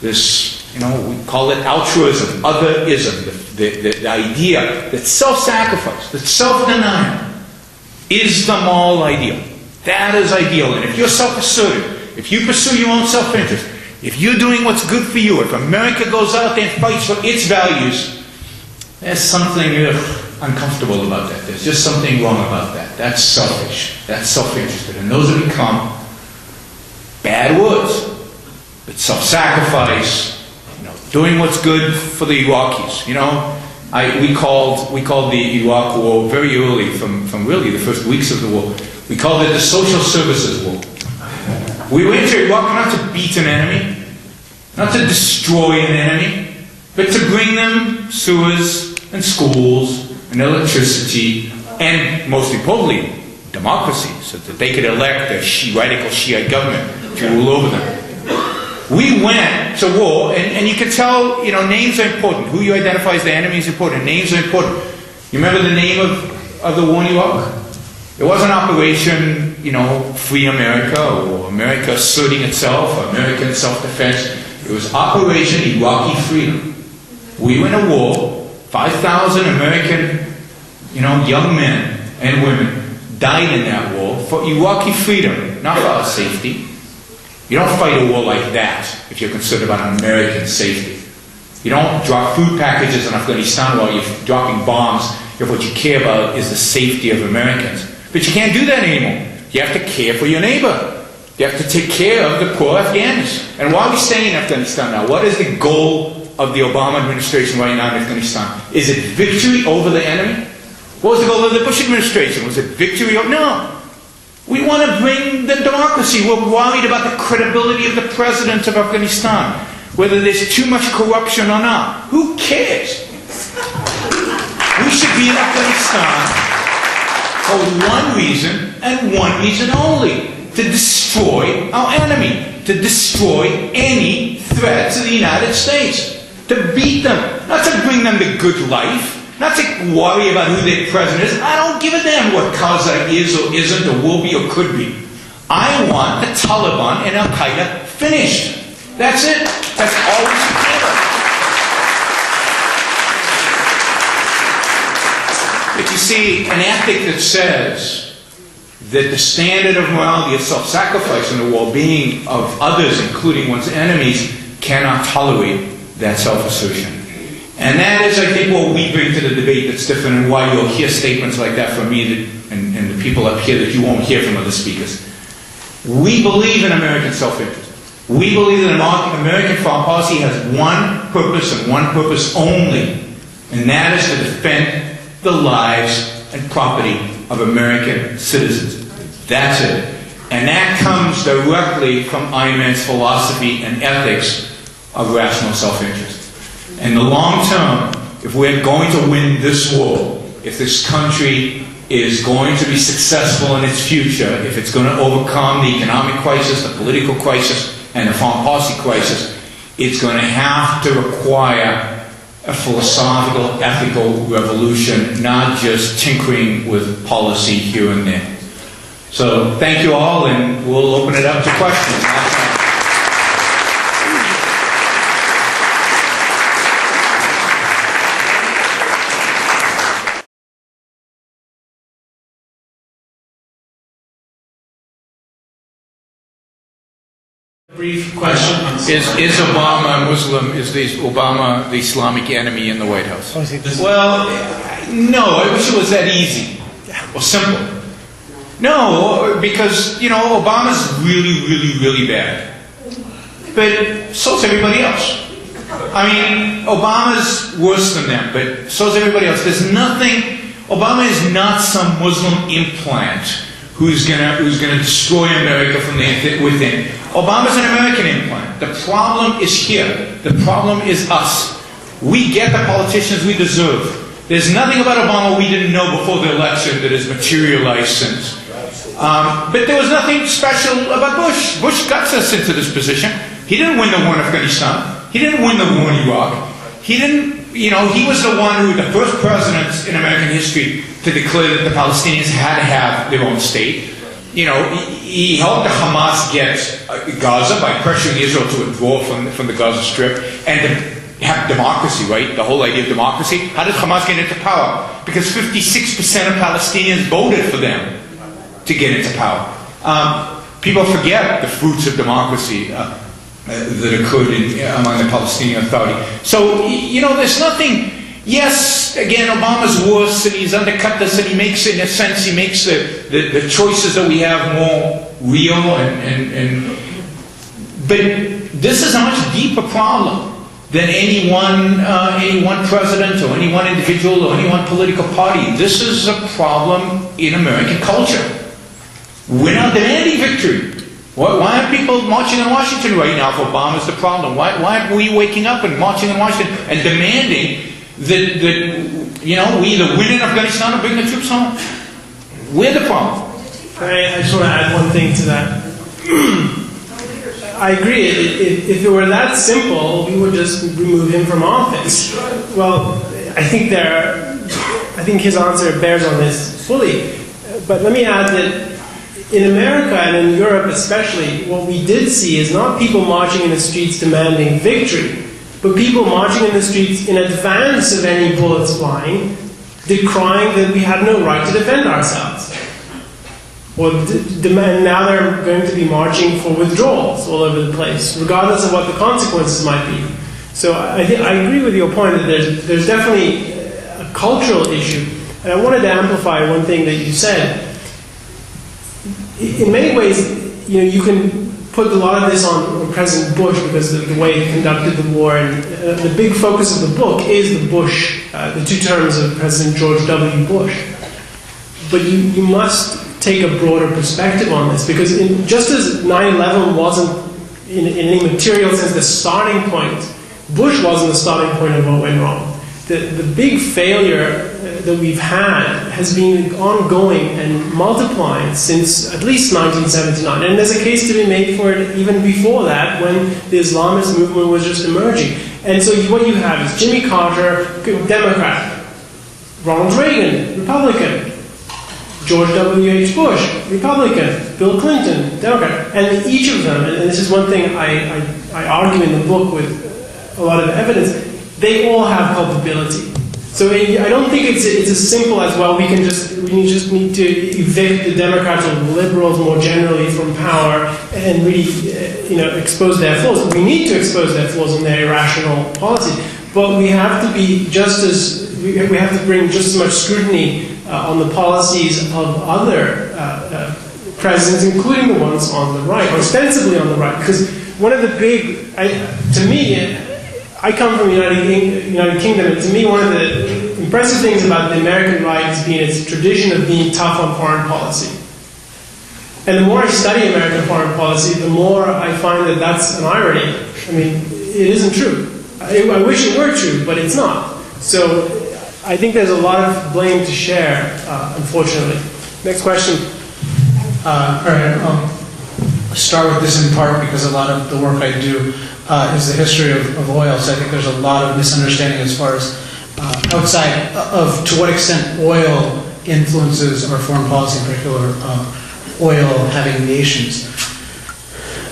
This, we call it altruism, otherism, the idea that self-sacrifice, that self-denial is the moral ideal. That is ideal. And if you're self-assertive, if you pursue your own self-interest, if you're doing what's good for you, if America goes out there and fights for its values, there's something uncomfortable about that. There's just something wrong about that. That's selfish. That's self-interested. And those have become bad words. But self-sacrifice, doing what's good for the Iraqis. We called the Iraq War very early, from really the first weeks of the war. We called it the social services war. We went to Iraq not to beat an enemy, not to destroy an enemy, but to bring them sewers and schools and electricity and, most importantly, democracy, so that they could elect a radical Shiite government to rule over them. We went to war, and you can tell, names are important. Who you identify as the enemy is important. Names are important. You remember the name of the war in Iraq? It wasn't Operation, Free America, or America asserting itself, or American self-defense. It was Operation Iraqi Freedom. We went to war. 5,000 American, young men and women died in that war for Iraqi freedom, not for our safety. You don't fight a war like that if you're concerned about American safety. You don't drop food packages in Afghanistan while you're dropping bombs if what you care about is the safety of Americans. But you can't do that anymore. You have to care for your neighbor. You have to take care of the poor Afghans. And why are we staying in Afghanistan now? What is the goal of the Obama administration right now in Afghanistan? Is it victory over the enemy? What was the goal of the Bush administration? Was it victory over? No. We want to bring the democracy. We're worried about the credibility of the president of Afghanistan, whether there's too much corruption or not. Who cares? We should be in Afghanistan for one reason and one reason only: to destroy our enemy, to destroy any threat to the United States, to beat them, not to bring them the good life, not to worry about who their president is. I don't give a damn what Karzai is or isn't or will be or could be. I want the Taliban and Al-Qaeda finished. That's it. That's all we should care about. But you see, an ethic that says that the standard of morality is self-sacrifice and the well-being of others, including one's enemies, cannot tolerate that self-assertion. And that is, I think, what we bring to the debate that's different, and why you'll hear statements like that from me and the people up here that you won't hear from other speakers. We believe in American self-interest. We believe that American foreign policy has one purpose and one purpose only, and that is to defend the lives and property of American citizens. That's it. And that comes directly from Iron Man's philosophy and ethics of rational self-interest. In the long term, if we're going to win this war, if this country is going to be successful in its future, if it's going to overcome the economic crisis, the political crisis, and the foreign policy crisis, it's going to have to require a philosophical, ethical revolution, not just tinkering with policy here and there. So thank you all, and we'll open it up to questions. Brief question. Is Obama a Muslim? Is Obama the Islamic enemy in the White House? Well, no, I wish it was that easy or simple. No, because, Obama's really, really, really bad. But so is everybody else. I mean, Obama's worse than them, but so is everybody else. There's nothing, Obama is not some Muslim implant who's gonna destroy America from within. Obama's an American implant. The problem is here. The problem is us. We get the politicians we deserve. There's nothing about Obama we didn't know before the election that has materialized since. But there was nothing special about Bush. Bush got us into this position. He didn't win the war in Afghanistan. He didn't win the war in Iraq. He didn't, he was the one who, the first president in American history to declare that the Palestinians had to have their own state. He helped the Hamas get Gaza by pressuring Israel to withdraw from the Gaza Strip and to have democracy, right? The whole idea of democracy. How did Hamas get into power? Because 56% of Palestinians voted for them to get into power. People forget the fruits of democracy that occurred among the Palestinian Authority. So, there's nothing. Yes, again, Obama's worse, and he's undercut this, and he makes, in a sense, he makes the choices that we have more real, but this is a much deeper problem than any one president or any one individual or any one political party. This is a problem in American culture. We're not demanding victory. Why aren't people marching in Washington right now if Obama's the problem? Why aren't we waking up and marching in Washington and demanding that we either win in Afghanistan or bring the troops home? We're the problem. I just want to add one thing to that. I agree. If it were that simple, we would just remove him from office. Well, I think his answer bears on this fully. But let me add that in America and in Europe especially, what we did see is not people marching in the streets demanding victory, but people marching in the streets in advance of any bullets flying, decrying that we had no right to defend ourselves. Now they're going to be marching for withdrawals all over the place, regardless of what the consequences might be. So I agree with your point that there's definitely a cultural issue. And I wanted to amplify one thing that you said. In many ways, you can put a lot of this on President Bush because of the way he conducted the war, and the big focus of the book is the 2 terms of President George W. Bush. But you must take a broader perspective on this, because just as 9/11 wasn't, in any material sense, the starting point, Bush wasn't the starting point of what went wrong. The big failure that we've had has been ongoing and multiplying since at least 1979. And there's a case to be made for it even before that, when the Islamist movement was just emerging. And so what you have is Jimmy Carter, Democrat; Ronald Reagan, Republican; George W.H. Bush, Republican; Bill Clinton, Democrat. And each of them, and this is one thing I argue in the book with a lot of evidence, they all have culpability. So I don't think it's as simple as, well, we just need to evict the Democrats or the liberals more generally from power and really expose their flaws. We need to expose their flaws and their irrational policy, but we have to be we have to bring just as much scrutiny on the policies of other presidents, including the ones on the right, or ostensibly on the right. Because one of the big, to me, I come from the United Kingdom, and to me one of the impressive things about the American right has been its tradition of being tough on foreign policy. And the more I study American foreign policy, the more I find that that's an irony. I mean, it isn't true. I wish it were true, but it's not. So I think there's a lot of blame to share, unfortunately. Next question. All right, I'll start with this in part because a lot of the work I do is the history of oil. So I think there's a lot of misunderstanding as far as outside of to what extent oil influences our foreign policy, in particular oil having nations.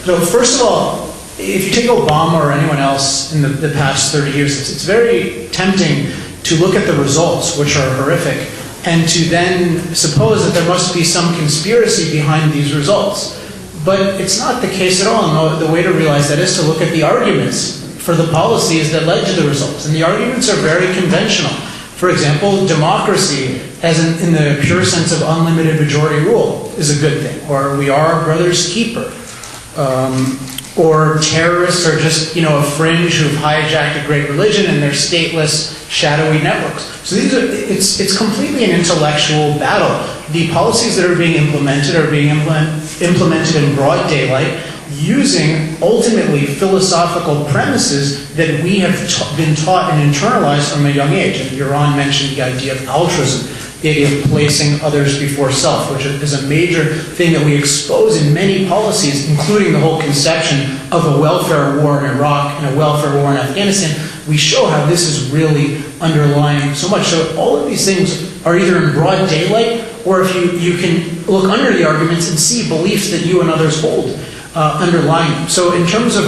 So first of all, if you take Obama or anyone else in the past 30 years, it's very tempting to look at the results, which are horrific, and to then suppose that there must be some conspiracy behind these results. But it's not the case at all. And the way to realize that is to look at the arguments for the policies that led to the results. And the arguments are very conventional. For example, democracy, as in the pure sense of unlimited majority rule, is a good thing. Or we are our brother's keeper. Or terrorists are just, a fringe who've hijacked a great religion and they're stateless, shadowy networks. So it's completely an intellectual battle. The policies that are being implemented are being implemented in broad daylight, using ultimately philosophical premises that we have been taught and internalized from a young age. And Yaron mentioned the idea of altruism. the idea of placing others before self, which is a major thing that we expose in many policies, including the whole conception of a welfare war in Iraq and a welfare war in Afghanistan. We show how this is really underlying so much. So all of these things are either in broad daylight, or if you can look under the arguments and see beliefs that you and others hold underlying them. So in terms of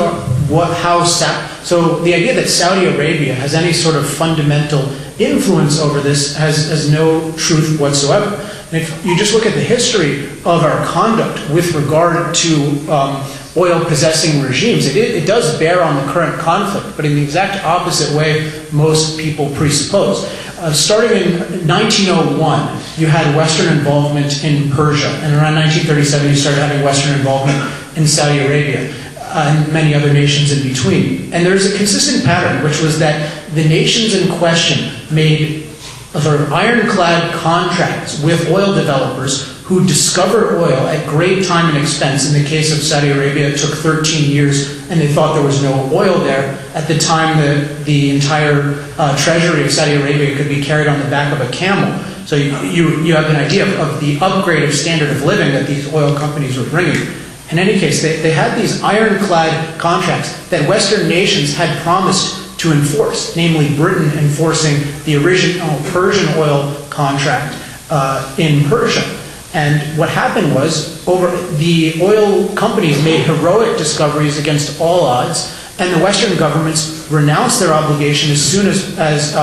so the idea that Saudi Arabia has any sort of fundamental influence over this has no truth whatsoever. And if you just look at the history of our conduct with regard to oil-possessing regimes, it does bear on the current conflict, but in the exact opposite way most people presuppose. Starting in 1901, you had Western involvement in Persia, and around 1937 you started having Western involvement in Saudi Arabia and many other nations in between. And there's a consistent pattern, which was that the nations in question made a sort of ironclad contracts with oil developers who discovered oil at great time and expense. In the case of Saudi Arabia, it took 13 years, and they thought there was no oil there. At the time, the entire treasury of Saudi Arabia could be carried on the back of a camel. So you have an idea of the upgrade of standard of living that these oil companies were bringing. In any case, they had these ironclad contracts that Western nations had promised to enforce, namely Britain enforcing the original Persian oil contract in Persia. And what happened was, the oil companies made heroic discoveries against all odds, and the Western governments renounced their obligation as soon as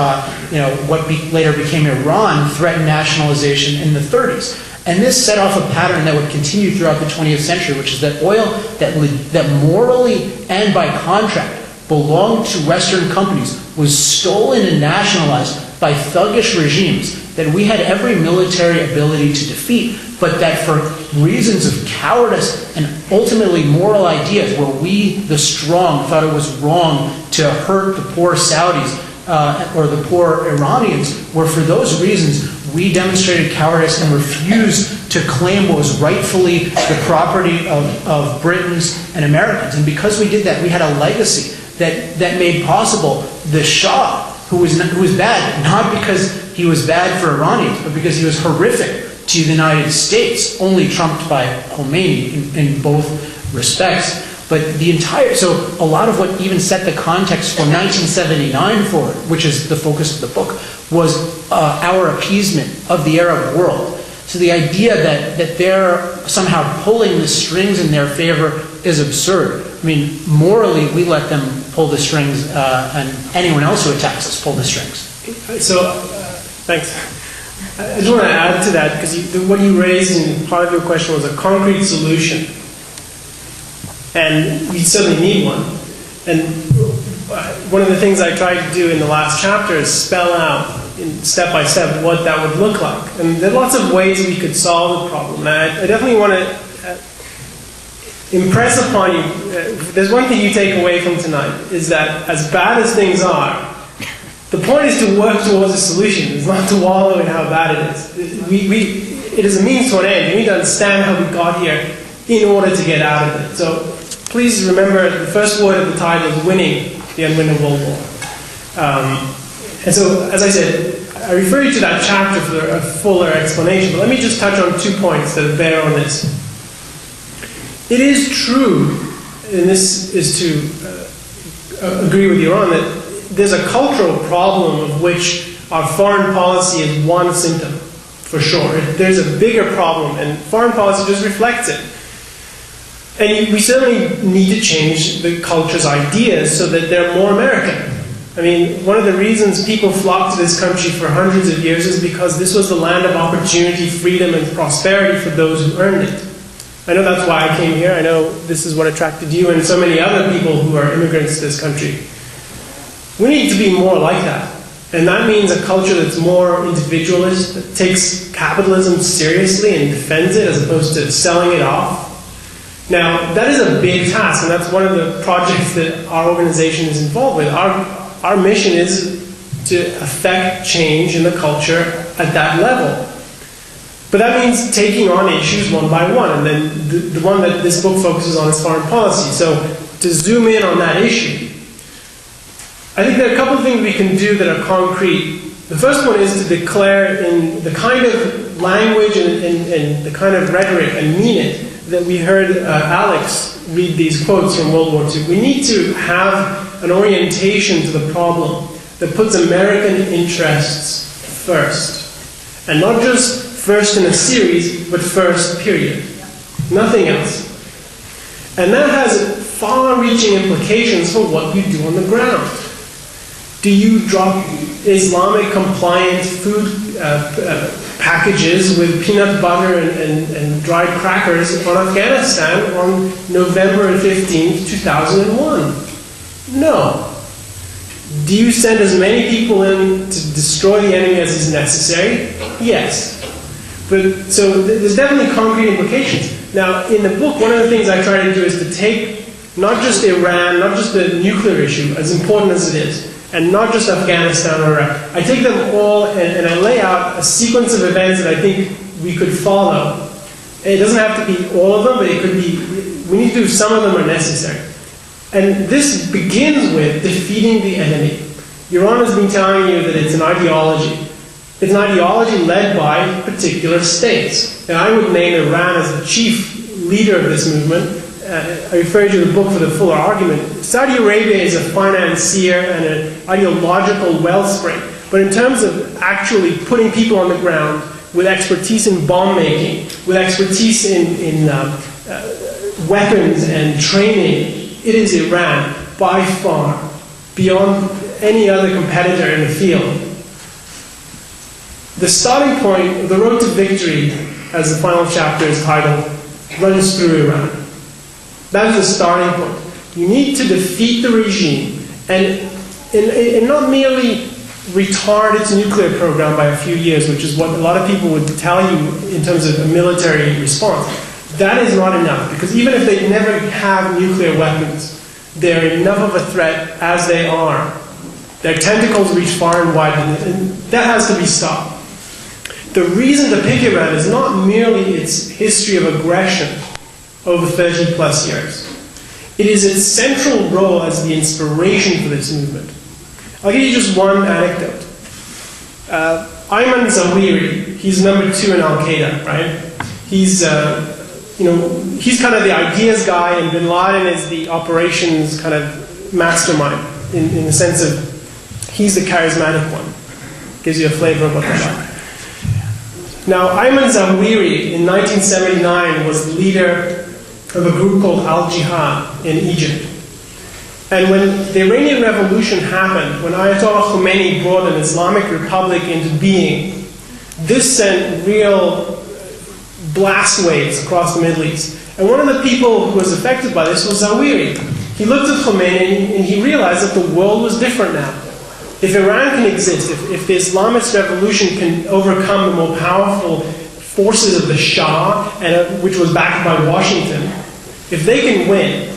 what later became Iran threatened nationalization in the 30s. And this set off a pattern that would continue throughout the 20th century, which is that oil that morally and by contract belonged to Western companies was stolen and nationalized by thuggish regimes that we had every military ability to defeat, but that for reasons of cowardice and ultimately moral ideas, where we, the strong, thought it was wrong to hurt the poor Saudis or the poor Iranians, where for those reasons we demonstrated cowardice and refused to claim what was rightfully the property of Britons and Americans. And because we did that, we had a legacy that made possible the Shah, who was bad, not because he was bad for Iranians, but because he was horrific to the United States, only trumped by Khomeini in both respects. But so a lot of what even set the context for 1979 forward, which is the focus of the book, was our appeasement of the Arab world. So the idea that they're somehow pulling the strings in their favor is absurd. I mean, morally, we let them pull the strings, and anyone else who attacks us pull the strings. So, thanks. I just want to add to that, because what you raised in part of your question was a concrete solution. And we certainly need one. And one of the things I tried to do in the last chapter is spell out, step by step, what that would look like. And there are lots of ways we could solve the problem. And I definitely want to impress upon you, there's one thing you take away from tonight, is that as bad as things are, the point is to work towards a solution. It's not to wallow in how bad it is. It is a means to an end. We need to understand how we got here in order to get out of it. So please remember, the first word of the title is winning the unwinnable war. And so, as I said, I refer you to that chapter for a fuller explanation, but let me just touch on 2 points that bear on this. It is true, and this is to agree with Yaron, that there's a cultural problem of which our foreign policy is one symptom, for sure. There's a bigger problem, and foreign policy just reflects it. And we certainly need to change the culture's ideas so that they're more American. I mean, one of the reasons people flocked to this country for hundreds of years is because this was the land of opportunity, freedom, and prosperity for those who earned it. I know that's why I came here. I know this is what attracted you and so many other people who are immigrants to this country. We need to be more like that. And that means a culture that's more individualist, that takes capitalism seriously and defends it as opposed to selling it off. Now, that is a big task, and that's one of the projects that our organization is involved with. Our mission is to affect change in the culture at that level. But that means taking on issues one by one, and then the one that this book focuses on is foreign policy. So to zoom in on that issue, I think there are a couple of things we can do that are concrete The first one is to declare in the kind of language and the kind of rhetoric and mean it that we heard Alex read these quotes from World War II. We need to have an orientation to the problem that puts American interests first. And not just first in a series, but first, period. Nothing else. And that has far-reaching implications for what you do on the ground. Do you drop Islamic compliant food packages with peanut butter and dried crackers on Afghanistan on November 15th, 2001? No. Do you send as many people in to destroy the enemy as is necessary? Yes. But so there's definitely concrete implications. Now, in the book, one of the things I try to do is to take not just Iran, not just the nuclear issue, as important as it is, and not just Afghanistan or Iraq. I take them all and I lay out a sequence of events that I think we could follow. It doesn't have to be all of them, but it could be, we need to do some of them are necessary. And this begins with defeating the enemy. Yaron has been telling you that it's an ideology. It's an ideology led by particular states. And I would name Iran as the chief leader of this movement. I refer you to the book for the fuller argument. Saudi Arabia is a financier and an ideological wellspring. But in terms of actually putting people on the ground with expertise in bomb making, with expertise in weapons and training, it is Iran by far, beyond any other competitor in the field. The starting point, the road to victory, as the final chapter is titled, runs through Iran. That is the starting point. You need to defeat the regime and not merely retard its nuclear program by a few years, which is what a lot of people would tell you in terms of a military response. That is not enough, because even if they never have nuclear weapons, they're enough of a threat as they are. Their tentacles reach far and wide, and that has to be stopped. The reason to pick Iran is not merely its history of aggression over 30 plus years. It is its central role as the inspiration for this movement. I'll give you just one anecdote. Ayman Zawahiri, he's number 2 in Al-Qaeda, right? He's kind of the ideas guy, and bin Laden is the operations kind of mastermind in the sense of he's the charismatic one. Gives you a flavor of what they're like. Now, Ayman Zawahiri in 1979 was the leader of a group called Al-Jihad in Egypt. And when the Iranian Revolution happened, when Ayatollah Khomeini brought an Islamic Republic into being, this sent real blast waves across the Middle East. And one of the people who was affected by this was Zawahiri. He looked at Khomeini and he realized that the world was different now. If Iran can exist, if the Islamist revolution can overcome the more powerful forces of the Shah, which was backed by Washington, if they can win,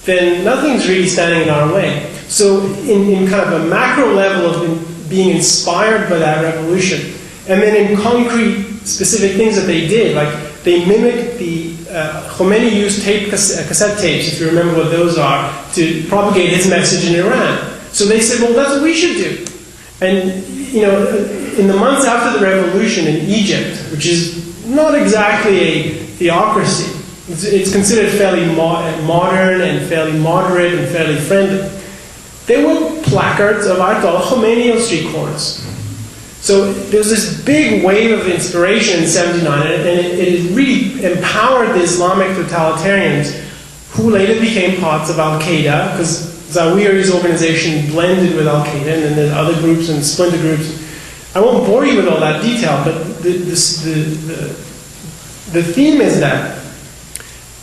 then nothing's really standing in our way. So in kind of a macro level of being inspired by that revolution, and then in concrete specific things that they did, like they mimicked the Khomeini used cassette tapes, if you remember what those are, to propagate his message in Iran. So they said, well, that's what we should do. And, in the months after the revolution in Egypt, which is not exactly a theocracy, it's considered fairly modern and fairly moderate and fairly friendly, there were placards of Ayatollah Khomeini on street corners. So there's this big wave of inspiration in 79, and it really empowered the Islamic totalitarians who later became parts of Al-Qaeda, because Zawahiri's organization blended with Al-Qaeda, and then there's other groups and splinter groups. I won't bore you with all that detail, but the theme is that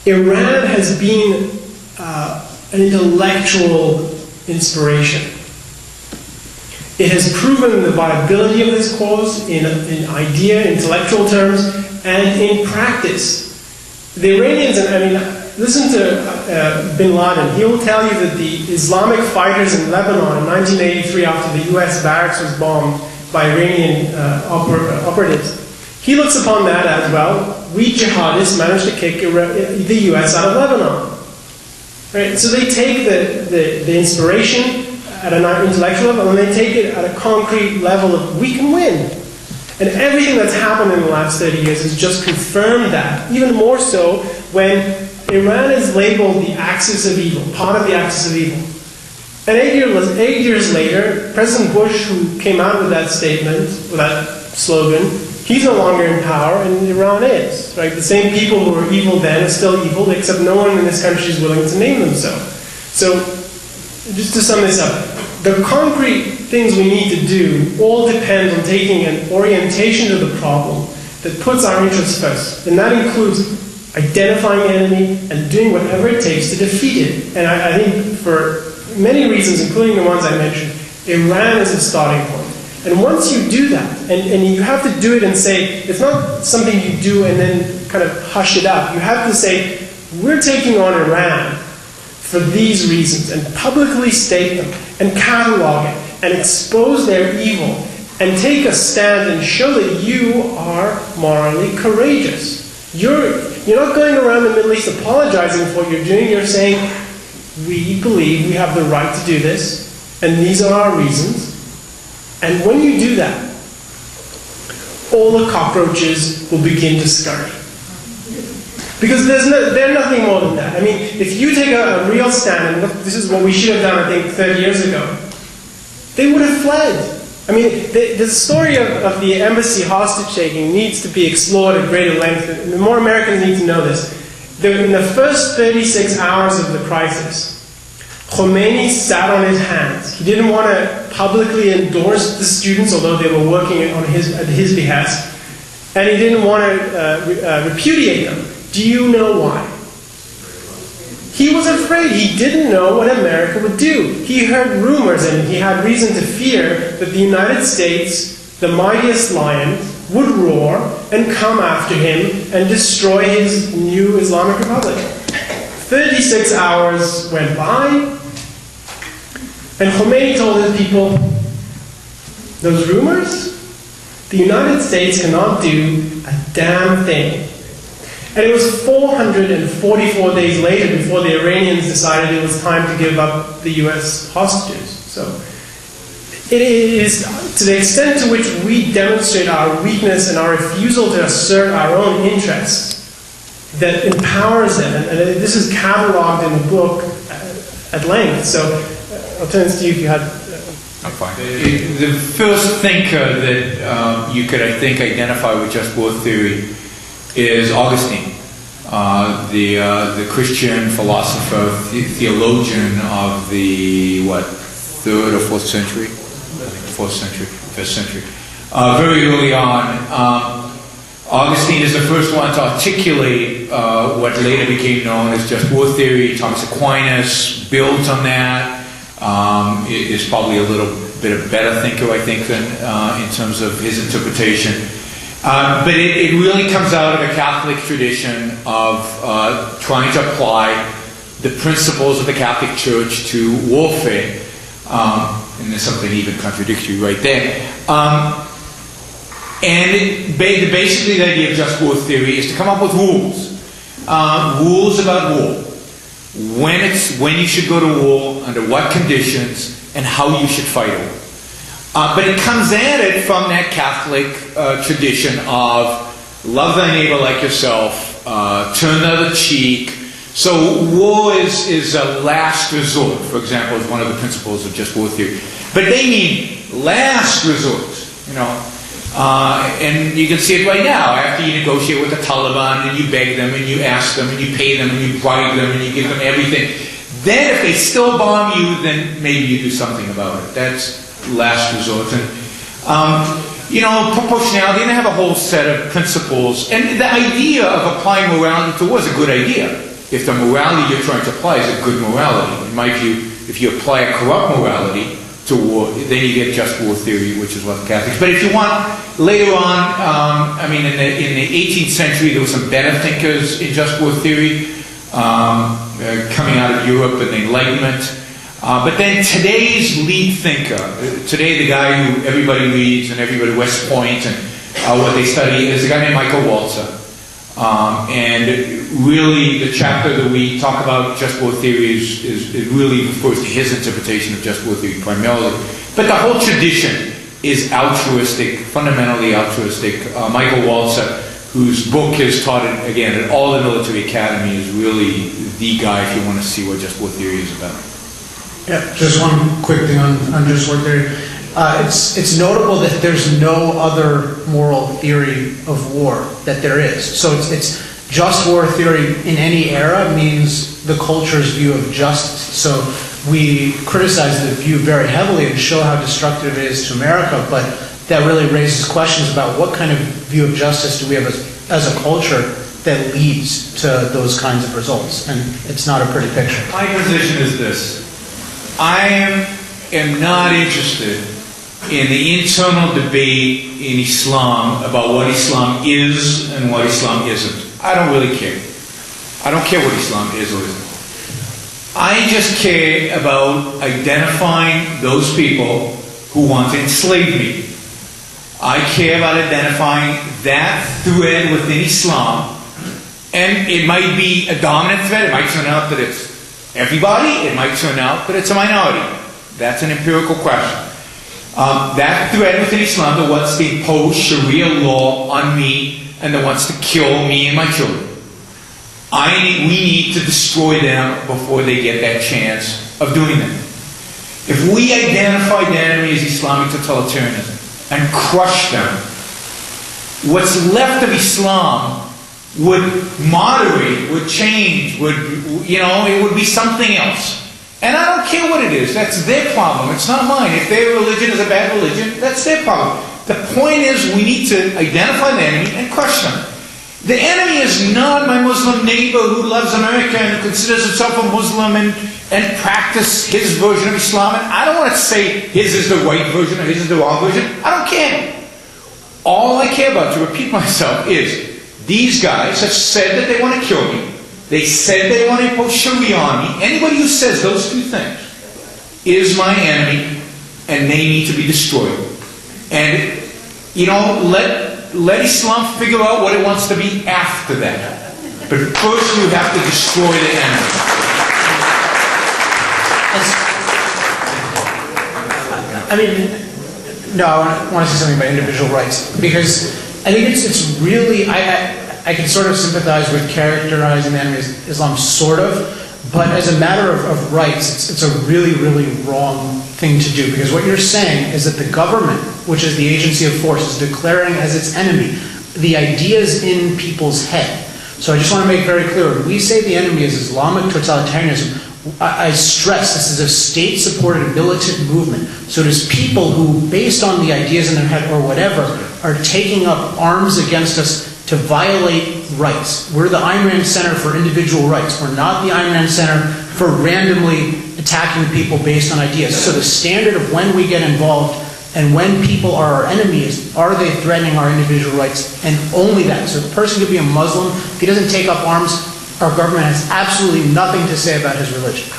Iran has been an intellectual inspiration. It has proven the viability of this cause in idea, intellectual terms, and in practice. The Iranians, listen to bin Laden. He will tell you that the Islamic fighters in Lebanon in 1983, after the US barracks was bombed by Iranian operatives, he looks upon that as, well, we jihadists managed to kick the US out of Lebanon. Right? So they take the inspiration at an intellectual level, and they take it at a concrete level of we can win. And everything that's happened in the last 30 years has just confirmed that, even more so when Iran is labeled the axis of evil, part of the axis of evil. And 8 years later, President Bush, who came out with that statement, with that slogan, he's no longer in power, and Iran is. Right? The same people who were evil then are still evil, except no one in this country is willing to name them so. So, just to sum this up, the concrete things we need to do all depend on taking an orientation to the problem that puts our interests first. And that includes identifying the enemy and doing whatever it takes to defeat it. And I think for many reasons, including the ones I mentioned, Iran is a starting point. And once you do that, and you have to do it and say, it's not something you do and then kind of hush it up. You have to say, we're taking on Iran for these reasons, and publicly state them, and catalog it, and expose their evil, and take a stand and show that you are morally courageous. You're not going around the Middle East apologizing for what you're doing. You're saying, we believe we have the right to do this, and these are our reasons. And when you do that, all the cockroaches will begin to scurry. Because they're nothing more than that. I mean, if you take a real stand, and this is what we should have done, I think, 30 years ago, they would have fled. I mean, the story of the embassy hostage-taking needs to be explored at greater length. And more Americans need to know this. In the first 36 hours of the crisis, Khomeini sat on his hands. He didn't want to publicly endorse the students, although they were working at his behest, and he didn't want to repudiate them. Do you know why? He was afraid. He didn't know what America would do. He heard rumors, and he had reason to fear that the United States, the mightiest lion, would roar and come after him and destroy his new Islamic Republic. 36 hours went by, and Khomeini told his people, those rumors, the United States cannot do a damn thing. And it was 444 days later before the Iranians decided it was time to give up the US hostages. So it is to the extent to which we demonstrate our weakness and our refusal to assert our own interests that empowers them. And this is cataloged in the book at length. So I'll turn this to you if you had... I'm fine. The first thinker that you could, I think, identify with just war theory is Augustine, the Christian philosopher, theologian of the, 3rd or 4th century? 4th century, 5th century. Very early on, Augustine is the first one to articulate what later became known as just war theory. Thomas Aquinas builds on that. Is probably a little bit of better thinker, I think, than in terms of his interpretation. But it really comes out of a Catholic tradition of trying to apply the principles of the Catholic Church to warfare. And there's something even contradictory right there. And basically the idea of just war theory is to come up with rules. Rules about war. When you should go to war, under what conditions, and how you should fight a war. But it comes at it from that Catholic tradition of love thy neighbor like yourself, turn the other cheek. So war is a last resort, for example, is one of the principles of just war theory. But they mean last resort, you know. And you can see it right now, after you negotiate with the Taliban, and you beg them, and you ask them, and you pay them, and you bribe them, and you give them everything. Then if they still bomb you, then maybe you do something about it. That's last resort. And, proportionality, and they have a whole set of principles. And the idea of applying morality to war is a good idea. If the morality you're trying to apply is a good morality. In my view, if you apply a corrupt morality to war, then you get just war theory, which is what the Catholics. But if you want, later on, in the 18th century, there were some better thinkers in just war theory coming out of Europe and the Enlightenment. But then today's lead thinker, today the guy who everybody reads and everybody West Point and what they study is a guy named Michael Walzer. And really, the chapter that we talk about just war theory is really refers to his interpretation of just war theory primarily. But the whole tradition is altruistic, fundamentally altruistic. Michael Walzer, whose book is taught, again, at all the military academy, is really the guy if you want to see what just war theory is about. Yeah, just one quick thing on just war theory. It's notable that there's no other moral theory of war that there is. So it's just war theory in any era means the culture's view of justice. So we criticize the view very heavily and show how destructive it is to America, but that really raises questions about what kind of view of justice do we have as a culture that leads to those kinds of results. And it's not a pretty picture. My position is this. I am not interested in the internal debate in Islam about what Islam is and what Islam isn't. I don't really care. I don't care what Islam is or isn't. I just care about identifying those people who want to enslave me. I care about identifying that thread within Islam, and it might be a dominant thread. It might turn out that it's everybody. It might turn out that it's a minority. That's an empirical question. That thread within Islam that wants to impose Sharia law on me and that wants to kill me and my children. We need to destroy them before they get that chance of doing that. If we identify the enemy as Islamic totalitarianism and crush them, what's left of Islam would moderate, would change, it would be something else. And I don't care what it is. That's their problem. It's not mine. If their religion is a bad religion, that's their problem. The point is we need to identify the enemy and crush them. The enemy is not my Muslim neighbor who loves America and considers himself a Muslim and practice his version of Islam. And I don't want to say his is the right version or his is the wrong version. I don't care. All I care about, to repeat myself, is these guys have said that they want to kill me. They said they want to impose Sharia on me. Anybody who says those two things is my enemy, and they need to be destroyed. And, let Islam figure out what it wants to be after that. But first you have to destroy the enemy. I want to say something about individual rights, because I think it's really, I can sort of sympathize with characterizing the enemy as Islam, sort of, but as a matter of rights, it's a really, really wrong thing to do, because what you're saying is that the government, which is the agency of force, is declaring as its enemy the ideas in people's head. So I just want to make very clear, when we say the enemy is Islamic totalitarianism, I stress this is a state-supported militant movement. So it is people who, based on the ideas in their head or whatever, are taking up arms against us to violate rights. We're the Ayn Rand Center for Individual Rights. We're not the Ayn Rand Center for randomly attacking people based on ideas. So the standard of when we get involved and when people are our enemies, are they threatening our individual rights? And only that. So the person could be a Muslim. If he doesn't take up arms, our government has absolutely nothing to say about his religion.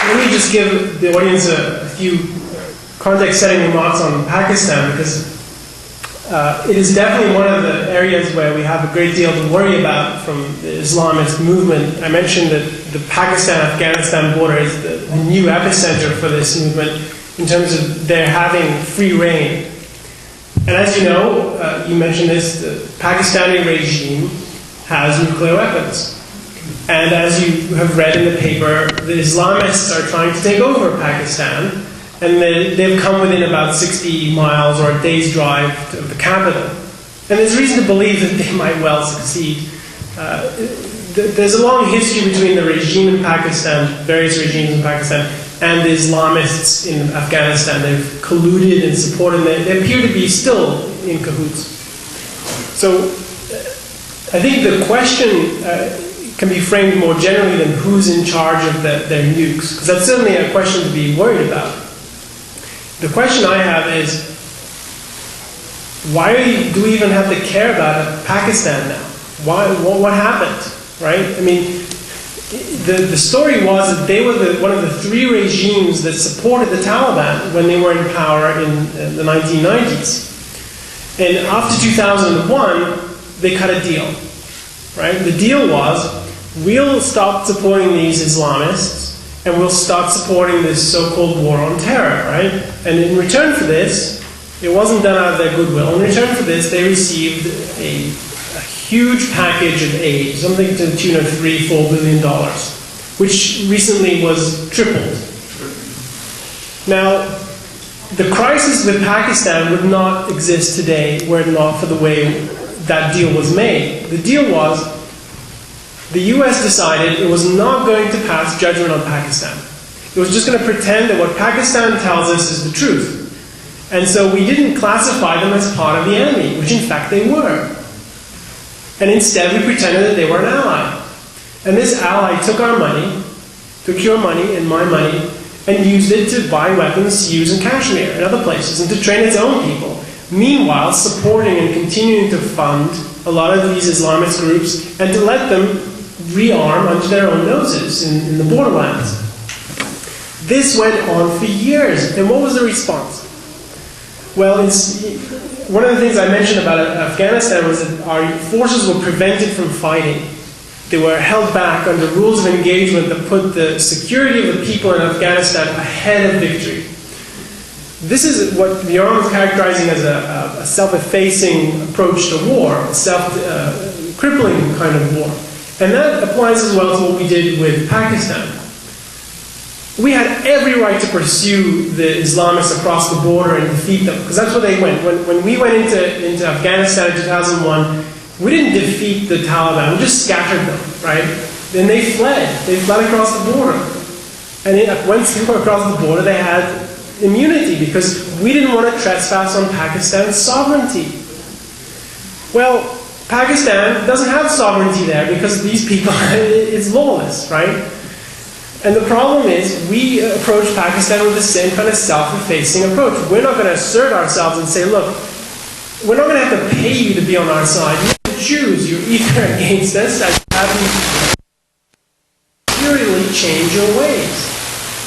Let me just give the audience a few context-setting remarks on Pakistan, because it is definitely one of the areas where we have a great deal to worry about from the Islamist movement. I mentioned that the Pakistan-Afghanistan border is the new epicenter for this movement in terms of their having free reign. And as you know, you mentioned this, the Pakistani regime has nuclear weapons. And as you have read in the paper, the Islamists are trying to take over Pakistan, and they've come within about 60 miles or a day's drive of the capital. And there's reason to believe that they might well succeed. There's a long history between the regime in Pakistan, various regimes in Pakistan, and the Islamists in Afghanistan. They've colluded and supported, they appear to be still in cahoots. So I think the question can be framed more generally than who's in charge of their nukes, because that's certainly a question to be worried about. The question I have is, why do we even have to care about Pakistan now? What happened, right? I mean, the story was that they were one of the three regimes that supported the Taliban when they were in power in the 1990s. And after 2001, they cut a deal, right? The deal was, we'll stop supporting these Islamists and we'll start supporting this so-called war on terror, right? And in return for this, it wasn't done out of their goodwill. In return for this, they received a huge package of aid, something to the tune of $3-4 billion, which recently was tripled. Now, the crisis with Pakistan would not exist today were it not for the way that deal was made. The deal was, the US decided it was not going to pass judgment on Pakistan. It was just going to pretend that what Pakistan tells us is the truth. And so we didn't classify them as part of the enemy, which in fact they were. And instead we pretended that they were an ally. And this ally took our money, took your money and my money, and used it to buy weapons to use in Kashmir and other places, and to train its own people. Meanwhile, supporting and continuing to fund a lot of these Islamist groups, and to let them rearm under their own noses in the borderlands. This went on for years, and what was the response? Well, one of the things I mentioned about Afghanistan was that our forces were prevented from fighting. They were held back under rules of engagement that put the security of the people in Afghanistan ahead of victory. This is what Yaron was characterizing as a self-effacing approach to war, a self-crippling kind of war. And that applies as well to what we did with Pakistan. We had every right to pursue the Islamists across the border and defeat them, because that's what they went. When we went into Afghanistan in 2001, we didn't defeat the Taliban, we just scattered them, right? Then they fled. They fled across the border. And once they were across the border, they had immunity, because we didn't want to trespass on Pakistan's sovereignty. Well, Pakistan doesn't have sovereignty there, because these people, it's lawless, right? And the problem is, we approach Pakistan with the same kind of self-effacing approach. We're not going to assert ourselves and say, look, we're not going to have to pay you to be on our side. You have to choose. You're either against us, or you have to materially change your ways.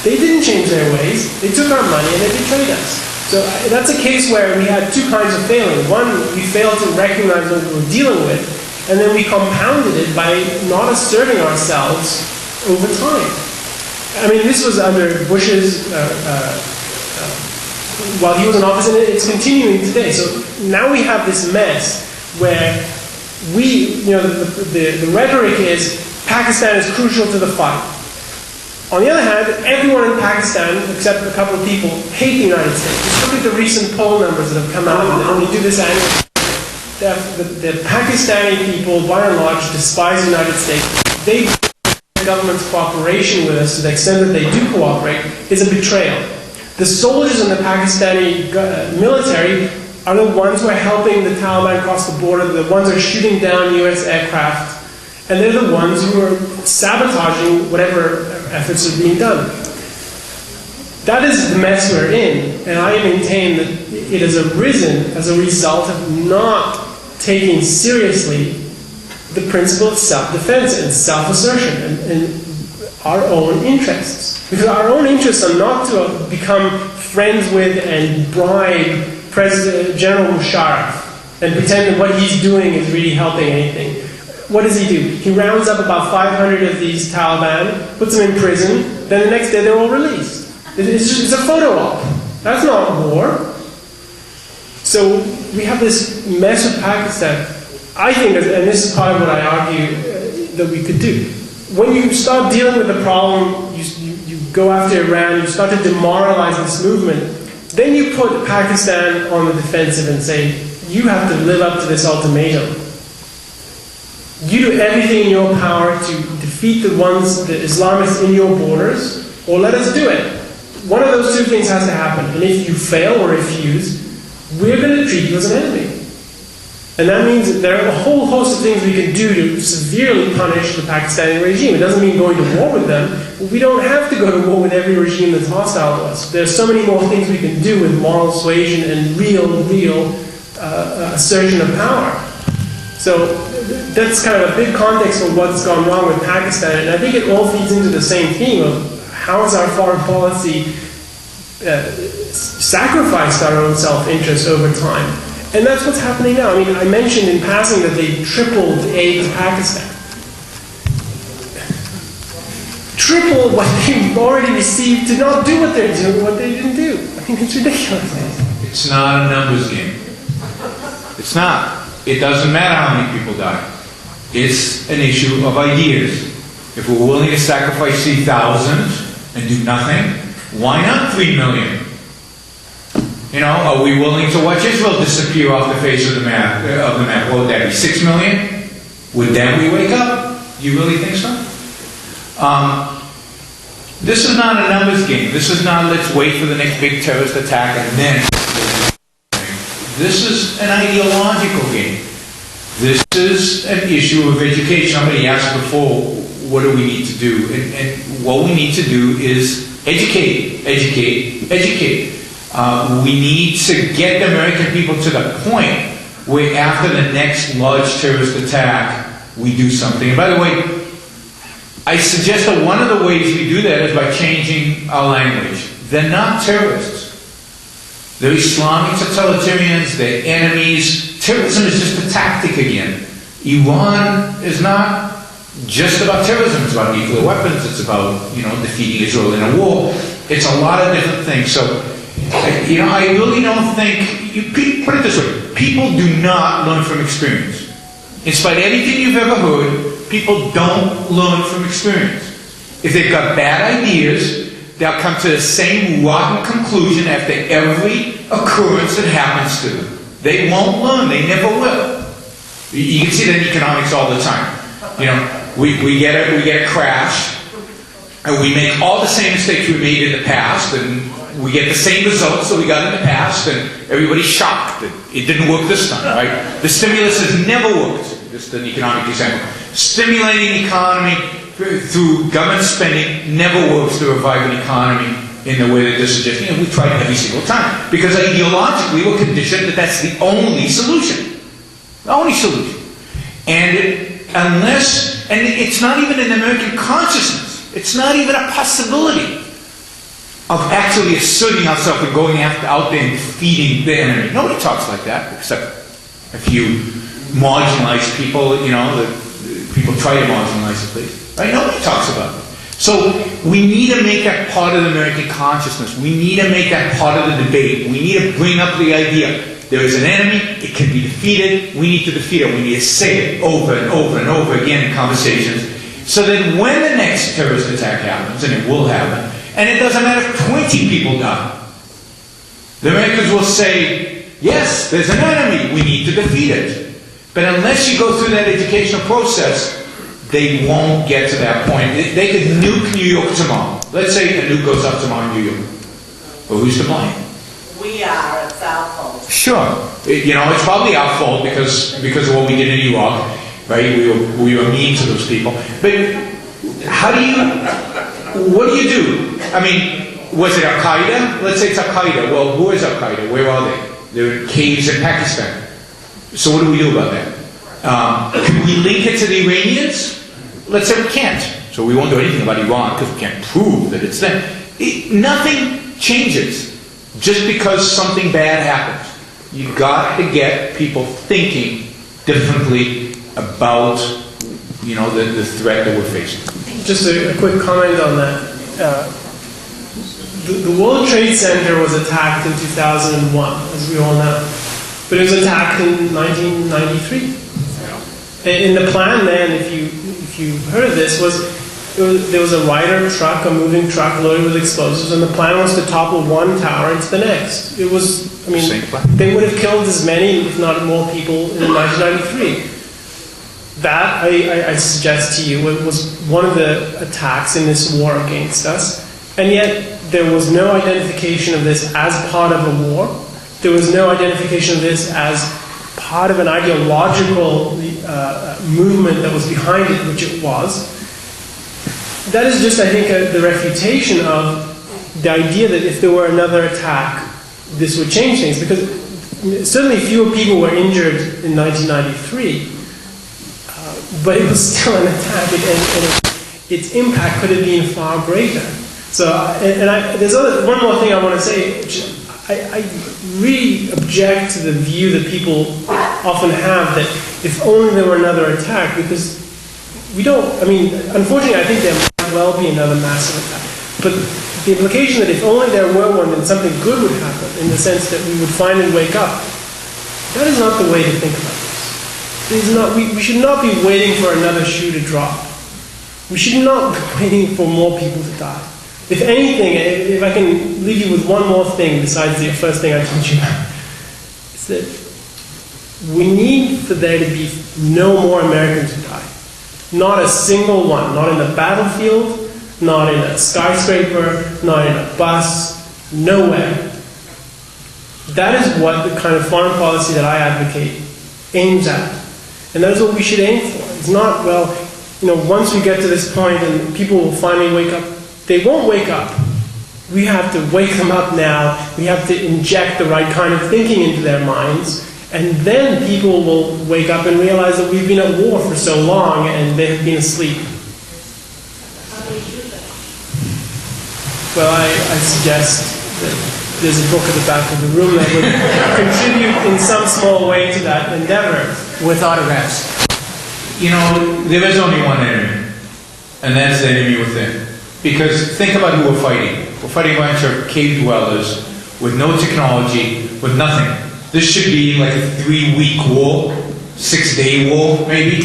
They didn't change their ways. They took our money and they betrayed us. So that's a case where we had two kinds of failing. One, we failed to recognize what we were dealing with, and then we compounded it by not asserting ourselves over time. I mean, this was under Bush's, while he was in office, and it's continuing today. So now we have this mess where the rhetoric is Pakistan is crucial to the fight. On the other hand, everyone in Pakistan, except a couple of people, hate the United States. Just look at the recent poll numbers that have come out, and we do this annually. The Pakistani people, by and large, despise the United States. They the government's cooperation with us, to the extent that they do cooperate, is a betrayal. The soldiers in the Pakistani military are the ones who are helping the Taliban cross the border, the ones who are shooting down US aircraft, and they're the ones who are sabotaging whatever efforts are being done. That is the mess we're in, and I maintain that it has arisen as a result of not taking seriously the principle of self-defense and self-assertion and our own interests. Because our own interests are not to become friends with and bribe General Musharraf and pretend that what he's doing is really helping anything. What does he do? He rounds up about 500 of these Taliban, puts them in prison, then the next day they're all released. It's a photo op. That's not war. So we have this mess with Pakistan. I think, and this is part of what I argue that we could do. When you start dealing with the problem, you go after Iran, you start to demoralize this movement, then you put Pakistan on the defensive and say, you have to live up to this ultimatum. You do everything in your power to defeat the Islamists in your borders, or let us do it. One of those two things has to happen. And if you fail or refuse, we're going to treat you as an enemy. And that means that there are a whole host of things we can do to severely punish the Pakistani regime. It doesn't mean going to war with them. But we don't have to go to war with every regime that's hostile to us. There's so many more things we can do with moral suasion and real assertion of power. So that's kind of a big context for what's gone wrong with Pakistan. And I think it all feeds into the same theme of how has our foreign policy sacrificed our own self-interest over time. And that's what's happening now. I mean, I mentioned in passing that they tripled aid to Pakistan. Triple what they've already received to not do what they're doing, what they didn't do. I mean, it's ridiculous. It's not a numbers game. It's not. It doesn't matter how many people die. It's an issue of ideas. If we're willing to sacrifice 3,000 and do nothing, why not 3 million? You know, are we willing to watch Israel disappear off the face of the map? What would that be? 6 million? Would then we wake up? You really think so? This is not a numbers game. This is not let's wait for the next big terrorist attack and then. This is an ideological game. This is an issue of education. Somebody asked before, what do we need to do? And what we need to do is educate, educate, educate. We need to get the American people to the point where after the next large terrorist attack, we do something. And by the way, I suggest that one of the ways we do that is by changing our language. They're not terrorists. They're Islamic totalitarians, they're enemies. Terrorism is just a tactic again. Iran is not just about terrorism, it's about nuclear weapons, it's about, defeating Israel in a war. It's a lot of different things. So, I really don't think, put it this way, people do not learn from experience. In spite of anything you've ever heard, people don't learn from experience. If they've got bad ideas, they'll come to the same rotten conclusion after every occurrence that happens to them. They won't learn, they never will. You can see that in economics all the time. We get a crash, and we make all the same mistakes we made in the past, and we get the same results that we got in the past, and everybody's shocked that it didn't work this time, right? The stimulus has never worked. Just an economic example. Stimulating the economy through government spending never works to revive an economy in the way that this is suggesting, and we try it every single time. Because ideologically, we're conditioned that that's the only solution. The only solution. And it's not even in American consciousness. It's not even a possibility of actually asserting ourselves and going out there and defeating the enemy. Nobody talks like that, except a few marginalized people, the people try to marginalize at least. Right? Nobody talks about it. So we need to make that part of the American consciousness. We need to make that part of the debate. We need to bring up the idea. There is an enemy, it can be defeated, we need to defeat it. We need to say it over and over and over again in conversations. So that when the next terrorist attack happens, and it will happen, and it doesn't matter if 20 people die, the Americans will say, yes, there's an enemy, we need to defeat it. But unless you go through that educational process, they won't get to that point. They could nuke New York tomorrow. Let's say a nuke goes up tomorrow in New York. Well, who's to blame? We are, it's our fault. Sure. It's probably our fault because of what we did in Iraq, right? We were mean to those people. But what do you do? I mean, was it Al-Qaeda? Let's say it's Al-Qaeda. Well, who is Al-Qaeda? Where are they? They're in caves in Pakistan. So what do we do about that? Can we link it to the Iranians? Let's say we can't. So we won't do anything about Iran because we can't prove that it's them. Nothing changes just because something bad happens. You've got to get people thinking differently about, the threat that we're facing. Just a quick comment on that. The World Trade Center was attacked in 2001, as we all know. But it was attacked in 1993. And the plan then, if you heard of this, there was a rider truck, a moving truck loaded with explosives, and the plan was to topple one tower into the next. It was, they would have killed as many, if not more people in 1993. That, I suggest to you, was one of the attacks in this war against us. And yet, there was no identification of this as part of a war. There was no identification of this as part of an ideological movement that was behind it, which it was. That is just, I think, the refutation of the idea that if there were another attack, this would change things. Because certainly fewer people were injured in 1993, but it was still an attack, and its impact could have been far greater. So, there's one more thing I want to say, which I really object to the view that people often have that if only there were another attack, because we don't, I mean, unfortunately I think there might well be another massive attack. But the implication that if only there were one, then something good would happen, in the sense that we would finally wake up, that is not the way to think about this. It is not, we should not be waiting for another shoe to drop. We should not be waiting for more people to die. If anything, if I can leave you with one more thing besides the first thing I told you about, is that we need for there to be no more Americans who die. Not a single one. Not in the battlefield, not in a skyscraper, not in a bus, nowhere. That is what the kind of foreign policy that I advocate aims at. And that is what we should aim for. It's not, well, once we get to this point and people will finally wake up. They won't wake up. We have to wake them up now. We have to inject the right kind of thinking into their minds. And then people will wake up and realize that we've been at war for so long and they have been asleep. Well, I suggest that there's a book at the back of the room that would contribute in some small way to that endeavor. With autographs. There is only one enemy, and that's the enemy within. Because think about who we're fighting. We're fighting a bunch of cave dwellers with no technology, with nothing. This should be like a 3-week war, 6-day war, maybe.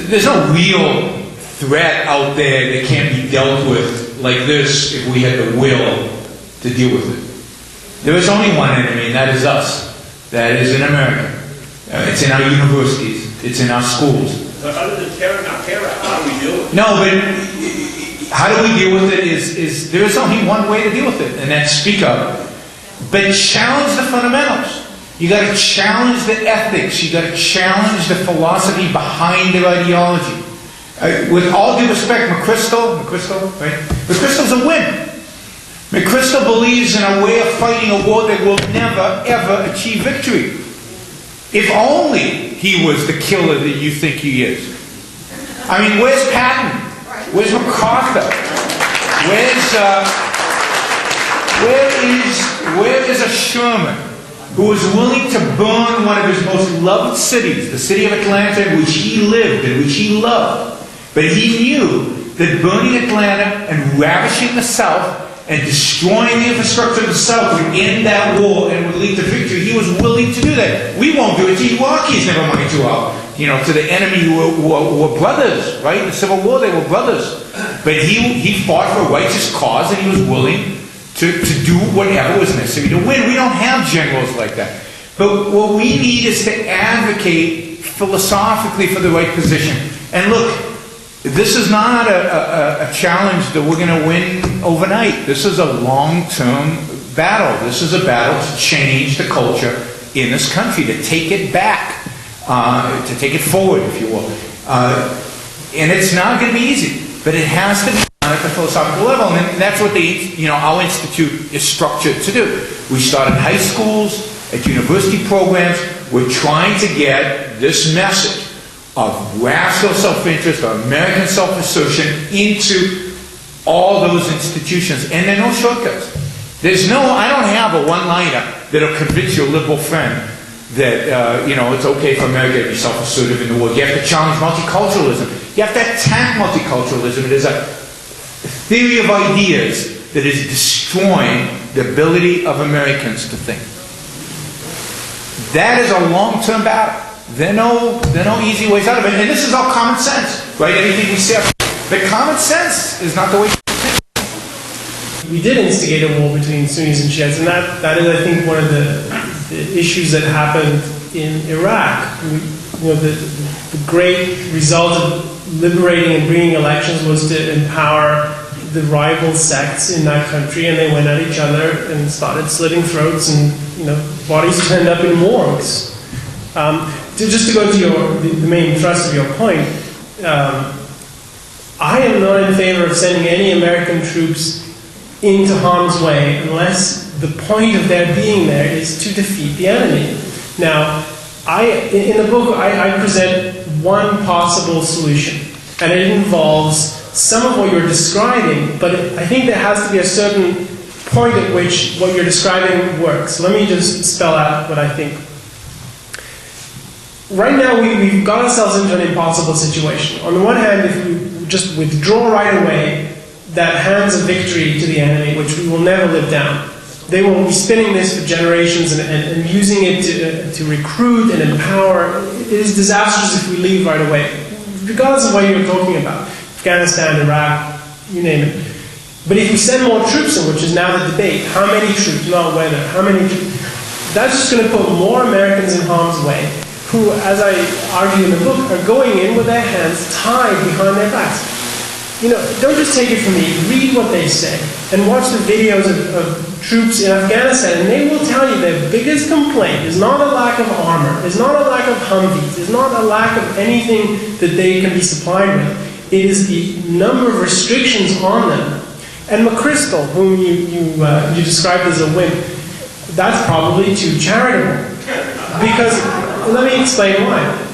There's no real threat out there that can't be dealt with like this if we had the will to deal with it. There is only one enemy, and that is us. That is in America. It's in our universities. It's in our schools. But other than tearing our hair out, how do we do it? No, but how do we deal with it is there is only one way to deal with it, and that's speak up. But challenge the fundamentals. You got to challenge the ethics. You got to challenge the philosophy behind their ideology. With all due respect, McChrystal, right? McChrystal's a win. McChrystal believes in a way of fighting a war that will never, ever achieve victory. If only he was the killer that you think he is. I mean, where's Patton? Where's MacArthur? Where is a Sherman who was willing to burn one of his most loved cities, the city of Atlanta, in which he lived, in which he loved? But he knew that burning Atlanta and ravishing the South and destroying the infrastructure of the South would end that war and would lead to victory. He was willing to do that. We won't do it. The Iraqis never mind to the enemy who were brothers, right? In the Civil War, they were brothers. But he fought for a righteous cause, and he was willing to do whatever was necessary to win. We don't have generals like that. But what we need is to advocate philosophically for the right position. And look, this is not a challenge that we're going to win overnight. This is a long-term battle. This is a battle to change the culture in this country, to take it back, to take it forward, if you will. And it's not going to be easy, but it has to be done at the philosophical level. And that's what our institute is structured to do. We start at high schools, at university programs. We're trying to get this message of rational self-interest or American self-assertion into all those institutions. And there are no shortcuts. I don't have a one-liner that'll convince your liberal friend that, it's okay for America to be self-assertive in the world. You have to challenge multiculturalism. You have to attack multiculturalism. It is a theory of ideas that is destroying the ability of Americans to think. That is a long-term battle. There are no easy ways out of it. And this is all common sense, right? Anything we say, but common sense is not the way to think. We did instigate a war between Sunnis and Shiites, and that is, I think, one of the issues that happened in Iraq. The great result of liberating and bringing elections was to empower the rival sects in that country, and they went at each other and started slitting throats, and bodies turned up in morgues. Just to go to the main thrust of your point, I am not in favor of sending any American troops into harm's way unless the point of their being there is to defeat the enemy. Now, in the book, I present one possible solution, and it involves some of what you're describing, but I think there has to be a certain point at which what you're describing works. Let me just spell out what I think. Right now, we've got ourselves into an impossible situation. On the one hand, if we just withdraw right away, that hands a victory to the enemy, which we will never live down. They will be spinning this for generations and using it to recruit and empower. It is disastrous if we leave right away, regardless of what you're talking about. Afghanistan, Iraq, you name it. But if we send more troops in, which is now the debate, how many troops, not whether, how many troops, that's just going to put more Americans in harm's way, who, as I argue in the book, are going in with their hands tied behind their backs. You know, don't just take it from me, read what they say, and watch the videos of troops in Afghanistan, and they will tell you their biggest complaint is not a lack of armor, is not a lack of Humvees, is not a lack of anything that they can be supplied with. It is the number of restrictions on them. And McChrystal, whom you described as a wimp, that's probably too charitable. Because, let me explain why.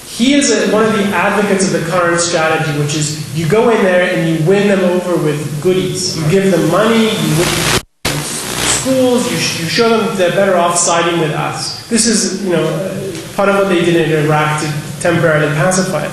He is one of the advocates of the current strategy, which is you go in there and you win them over with goodies. You give them money, you win schools, you show them they're better off siding with us. This is, part of what they did in Iraq to temporarily pacify it.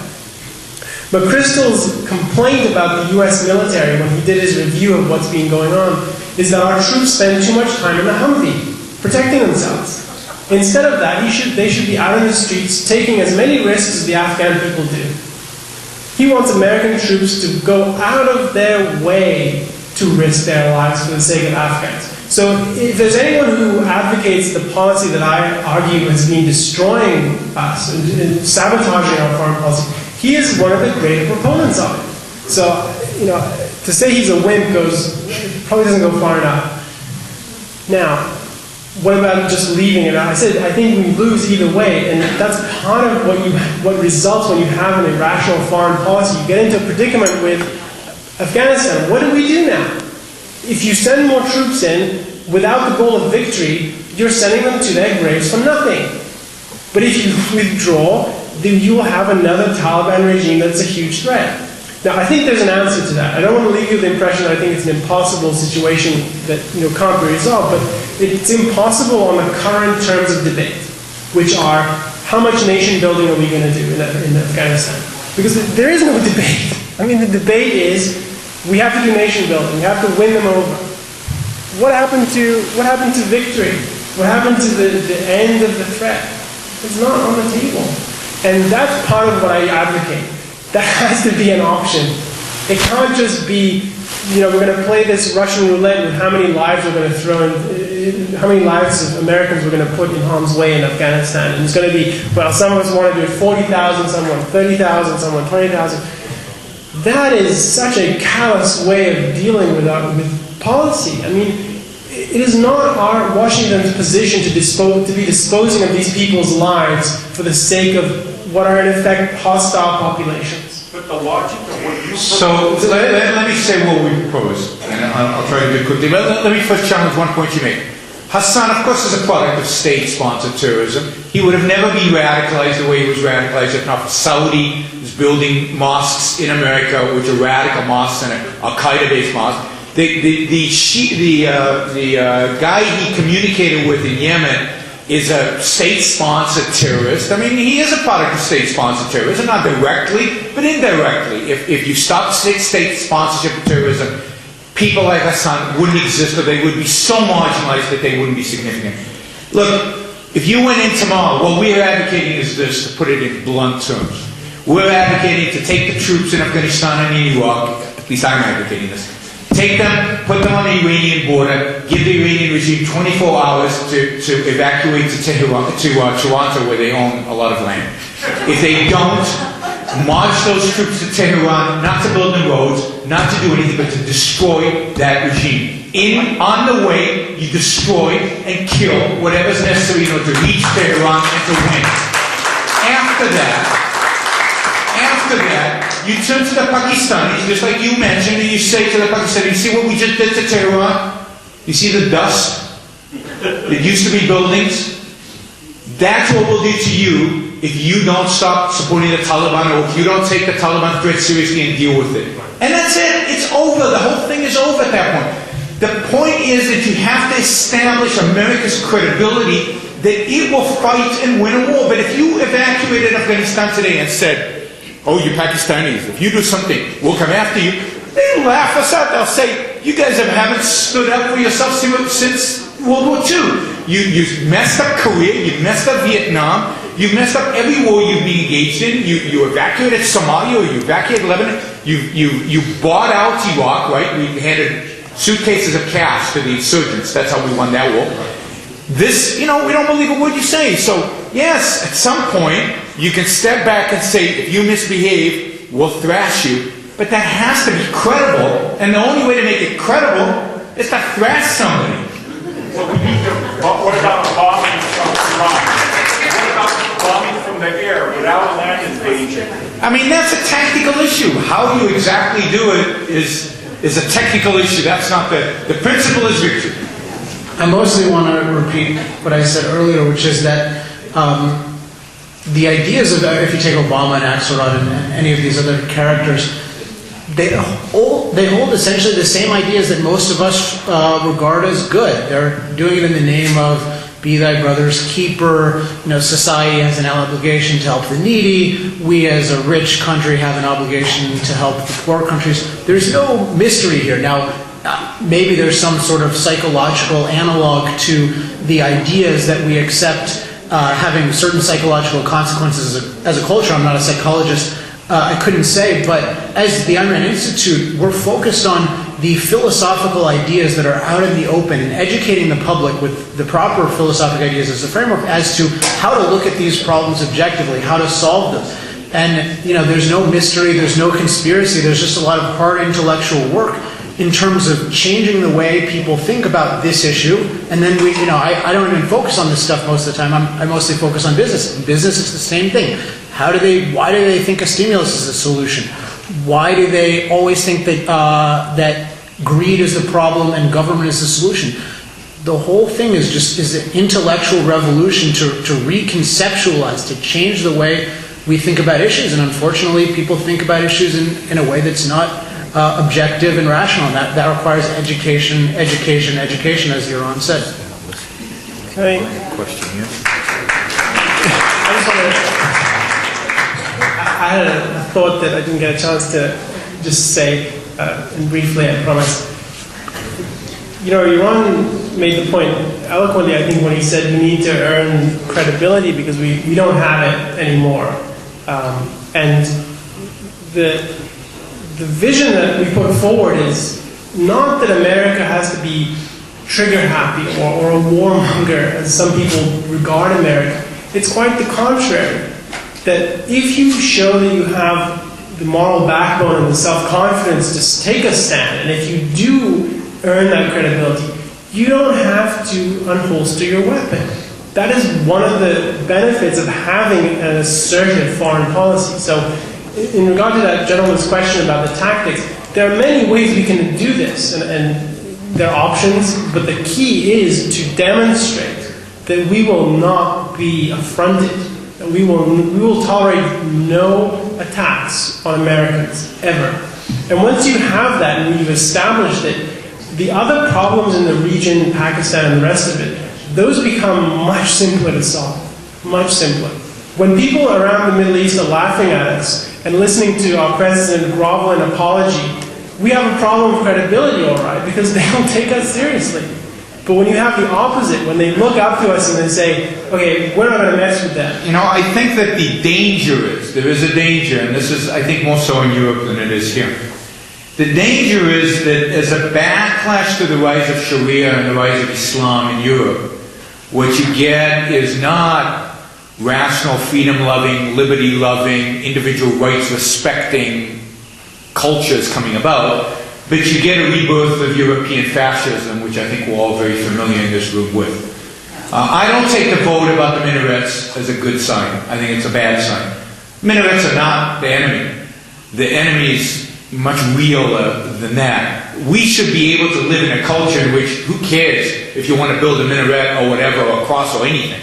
But McChrystal's complaint about the U.S. military when he did his review of what's been going on is that our troops spend too much time in the Humvee, protecting themselves. Instead of that, they should be out in the streets taking as many risks as the Afghan people do. He wants American troops to go out of their way to risk their lives for the sake of Afghans. So if there's anyone who advocates the policy that I argue has been destroying us and sabotaging our foreign policy, he is one of the great proponents of it. So, to say he's a wimp probably doesn't go far enough. Now, what about just leaving it? I said, I think we lose either way, and that's part of what results when you have an irrational foreign policy. You get into a predicament with Afghanistan. What do we do now? If you send more troops in without the goal of victory, you're sending them to their graves for nothing. But if you withdraw, then you will have another Taliban regime that's a huge threat. Now, I think there's an answer to that. I don't want to leave you with the impression that I think it's an impossible situation that can't be resolved, but it's impossible on the current terms of debate, which are how much nation building are we going to do in Afghanistan? Because there is no debate. I mean, the debate is we have to do nation building. We have to win them over. What happened to victory? What happened to the end of the threat? It's not on the table. And that's part of what I advocate. That has to be an option. It can't just be, we're going to play this Russian roulette with how many lives we're going to throw in, how many lives of Americans we're going to put in harm's way in Afghanistan. And it's going to be, some of us want to do 40,000, some want 30,000, some want 20,000. That is such a callous way of dealing with policy. I mean, it is not Washington's position to be disposing of these people's lives for the sake of what are in effect hostile populations. But the logic of what you So let me say what we propose, and I'll try to do it quickly. But let me first challenge one point you make. Hassan, of course, is a product of state-sponsored terrorism. He would have never been radicalized the way he was radicalized if not for Saudi is building mosques in America, which are radical mosques and Al-Qaeda-based mosques. The guy he communicated with in Yemen is a state-sponsored terrorist. I mean, he is a product of state-sponsored terrorism, not directly, but indirectly. If you stop state sponsorship of terrorism, people like Hassan wouldn't exist, or they would be so marginalized that they wouldn't be significant. Look, if you went in tomorrow, what we're advocating is this, to put it in blunt terms. We're advocating to take the troops in Afghanistan and Iraq, at least I'm advocating this, take them, put them on the Iranian border, give the Iranian regime 24 hours to evacuate to Tehran, to Toronto, where they own a lot of land. If they don't, march those troops to Tehran, not to build them roads, not to do anything, but to destroy that regime. On the way, you destroy and kill whatever's necessary in order to reach Tehran and to win. After that, you turn to the Pakistanis, just like you mentioned, and you say to the Pakistanis, you see what we just did to Tehran? You see the dust? It used to be buildings. That's what we'll do to you if you don't stop supporting the Taliban, or if you don't take the Taliban threat seriously and deal with it. And that's it. It's over. The whole thing is over at that point. The point is that you have to establish America's credibility that it will fight and win a war. But if you evacuated Afghanistan today and said, oh, you Pakistanis, if you do something, we'll come after you, they laugh us out. They'll say, you guys haven't stood up for yourselves since World War II. You messed up Korea, you messed up Vietnam, you messed up every war you've been engaged in. You evacuated Somalia, or you evacuated Lebanon, you bought out Iraq, right? We handed suitcases of cash to the insurgents. That's how we won that war. This, we don't believe a word you say. So, yes, at some point, you can step back and say, if you misbehave, we'll thrash you. But that has to be credible, and the only way to make it credible is to thrash somebody. Well, we need to, what about bombing from Iran? What about bombing from the air without a land invasion? I mean, that's a tactical issue. How you exactly do it is a technical issue. That's not the principle is victory. I mostly want to repeat what I said earlier, which is that the ideas of, if you take Obama and Axelrod and any of these other characters, they hold essentially the same ideas that most of us regard as good. They're doing it in the name of be thy brother's keeper. Society has an obligation to help the needy. We as a rich country have an obligation to help the poor countries. There's no mystery here. Now, maybe there's some sort of psychological analog to the ideas that we accept having certain psychological consequences as a culture. I'm not a psychologist. I couldn't say, but as the Ayn Rand Institute, we're focused on the philosophical ideas that are out in the open and educating the public with the proper philosophical ideas as a framework as to how to look at these problems objectively, how to solve them. And, there's no mystery, there's no conspiracy, there's just a lot of hard intellectual work in terms of changing the way people think about this issue. And then I don't even focus on this stuff most of the time. I mostly focus on business. In business, it's the same thing. Why do they think a stimulus is a solution? Why do they always think that greed is the problem and government is the solution? The whole thing is an intellectual revolution to reconceptualize, to change the way we think about issues. And unfortunately, people think about issues in a way that's not objective and rational. And that requires education, as Yaron said. Okay. Question here. I had a thought that I didn't get a chance to just say, and briefly, I promise. Yaron made the point eloquently, I think, when he said we need to earn credibility because we don't have it anymore. And the vision that we put forward is not that America has to be trigger happy or a warmonger, as some people regard America. It's quite the contrary. That if you show that you have the moral backbone and the self-confidence to take a stand, and if you do earn that credibility, you don't have to unholster your weapon. That is one of the benefits of having an assertive foreign policy. So in regard to that gentleman's question about the tactics, there are many ways we can do this, and there are options, but the key is to demonstrate that we will not be affronted. We will tolerate no attacks on Americans, ever. And once you have that and you've established it, the other problems in the region, Pakistan and the rest of it, those become much simpler to solve. Much simpler. When people around the Middle East are laughing at us and listening to our president grovel in apology, we have a problem of credibility, all right, because they don't take us seriously. But when you have the opposite, when they look up to us and they say, okay, we're not going to mess with that. I think that there is a danger, and this is, I think, more so in Europe than it is here. The danger is that as a backlash to the rise of Sharia and the rise of Islam in Europe, what you get is not rational, freedom-loving, liberty-loving, individual rights-respecting cultures coming about, but you get a rebirth of European fascism, which I think we're all very familiar in this room with. I don't take the vote about the minarets as a good sign. I think it's a bad sign. Minarets are not the enemy. The enemy is much realer than that. We should be able to live in a culture in which, who cares if you want to build a minaret or whatever, or a cross or anything.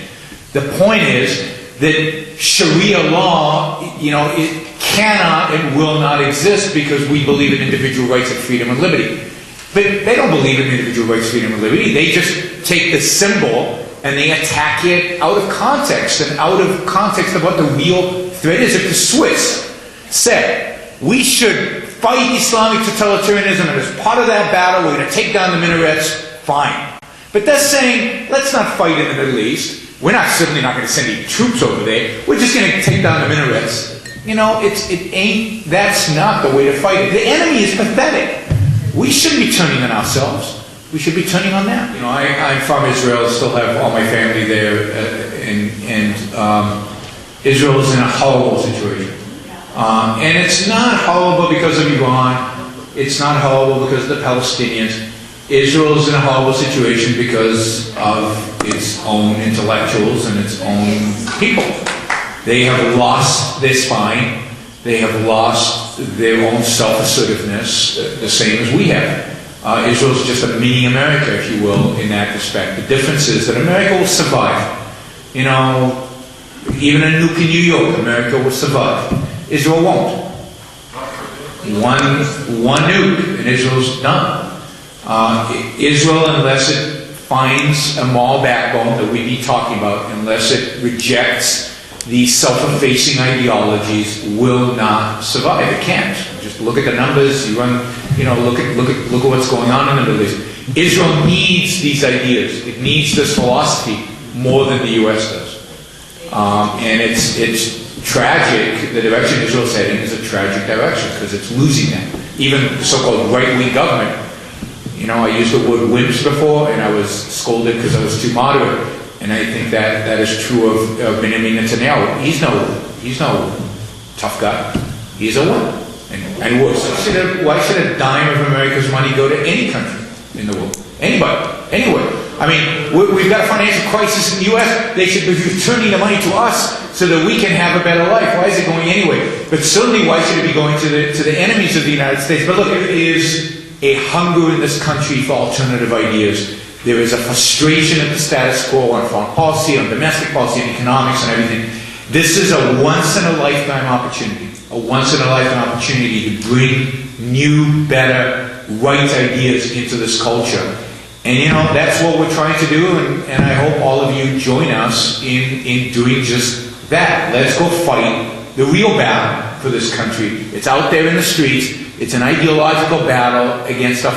The point is that Sharia law, it cannot and will not exist because we believe in individual rights of freedom and liberty. But they don't believe in individual rights, freedom, and liberty. They just take the symbol and they attack it out of context and out of context of what the real threat is. If the Swiss said, we should fight Islamic totalitarianism, and as part of that battle, we're going to take down the minarets, fine. But they're saying, let's not fight in the Middle East. We're not certainly not going to send any troops over there. We're just going to take down the minarets. You know, that's not the way to fight it. The enemy is pathetic. We shouldn't be turning on ourselves. We should be turning on them. You know, I'm from Israel, still have all my family there, and Israel is in a horrible situation. And it's not horrible because of Iran. It's not horrible because of the Palestinians. Israel is in a horrible situation because of its own intellectuals and its own people. They have lost their spine. They have lost their own self-assertiveness, the same as we have. Israel is just a mini America, if you will, in that respect. The difference is that America will survive. You know, even a nuke in New York, America will survive. Israel won't. One nuke and Israel's done. Israel, unless it finds a moral backbone that we'd be talking about, unless it rejects these self-effacing ideologies, will not survive. It can't. Just look at the numbers. You run, look at what's going on in the Middle East. Israel needs these ideas. It needs this philosophy more than the U.S. does. And it's tragic. The direction Israel's heading is a tragic direction because it's losing that. Even the so-called right-wing government. You know, I used the word wimps before, and I was scolded because I was too moderate. And I think that is true of Benjamin Netanyahu. He's no tough guy. He's a wimp. And worse. Why should a dime of America's money go to any country in the world? Anybody. Anywhere. I mean, we've got a financial crisis in the U.S. They should be returning the money to us so that we can have a better life. Why is it going anyway? But certainly, why should it be going to the enemies of the United States? But look, there is a hunger in this country for alternative ideas. There is a frustration at the status quo on foreign policy, on domestic policy, on economics, and everything. This is a once-in-a-lifetime opportunity. A once-in-a-lifetime opportunity to bring new, better, right ideas into this culture. And that's what we're trying to do, and I hope all of you join us in doing just that. Let's go fight the real battle for this country. It's out there in the streets. It's an ideological battle against our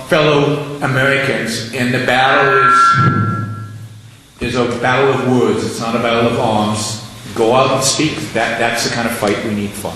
fellow Americans, and the battle is a battle of words. It's not a battle of arms. Go out and speak. That's the kind of fight we need for.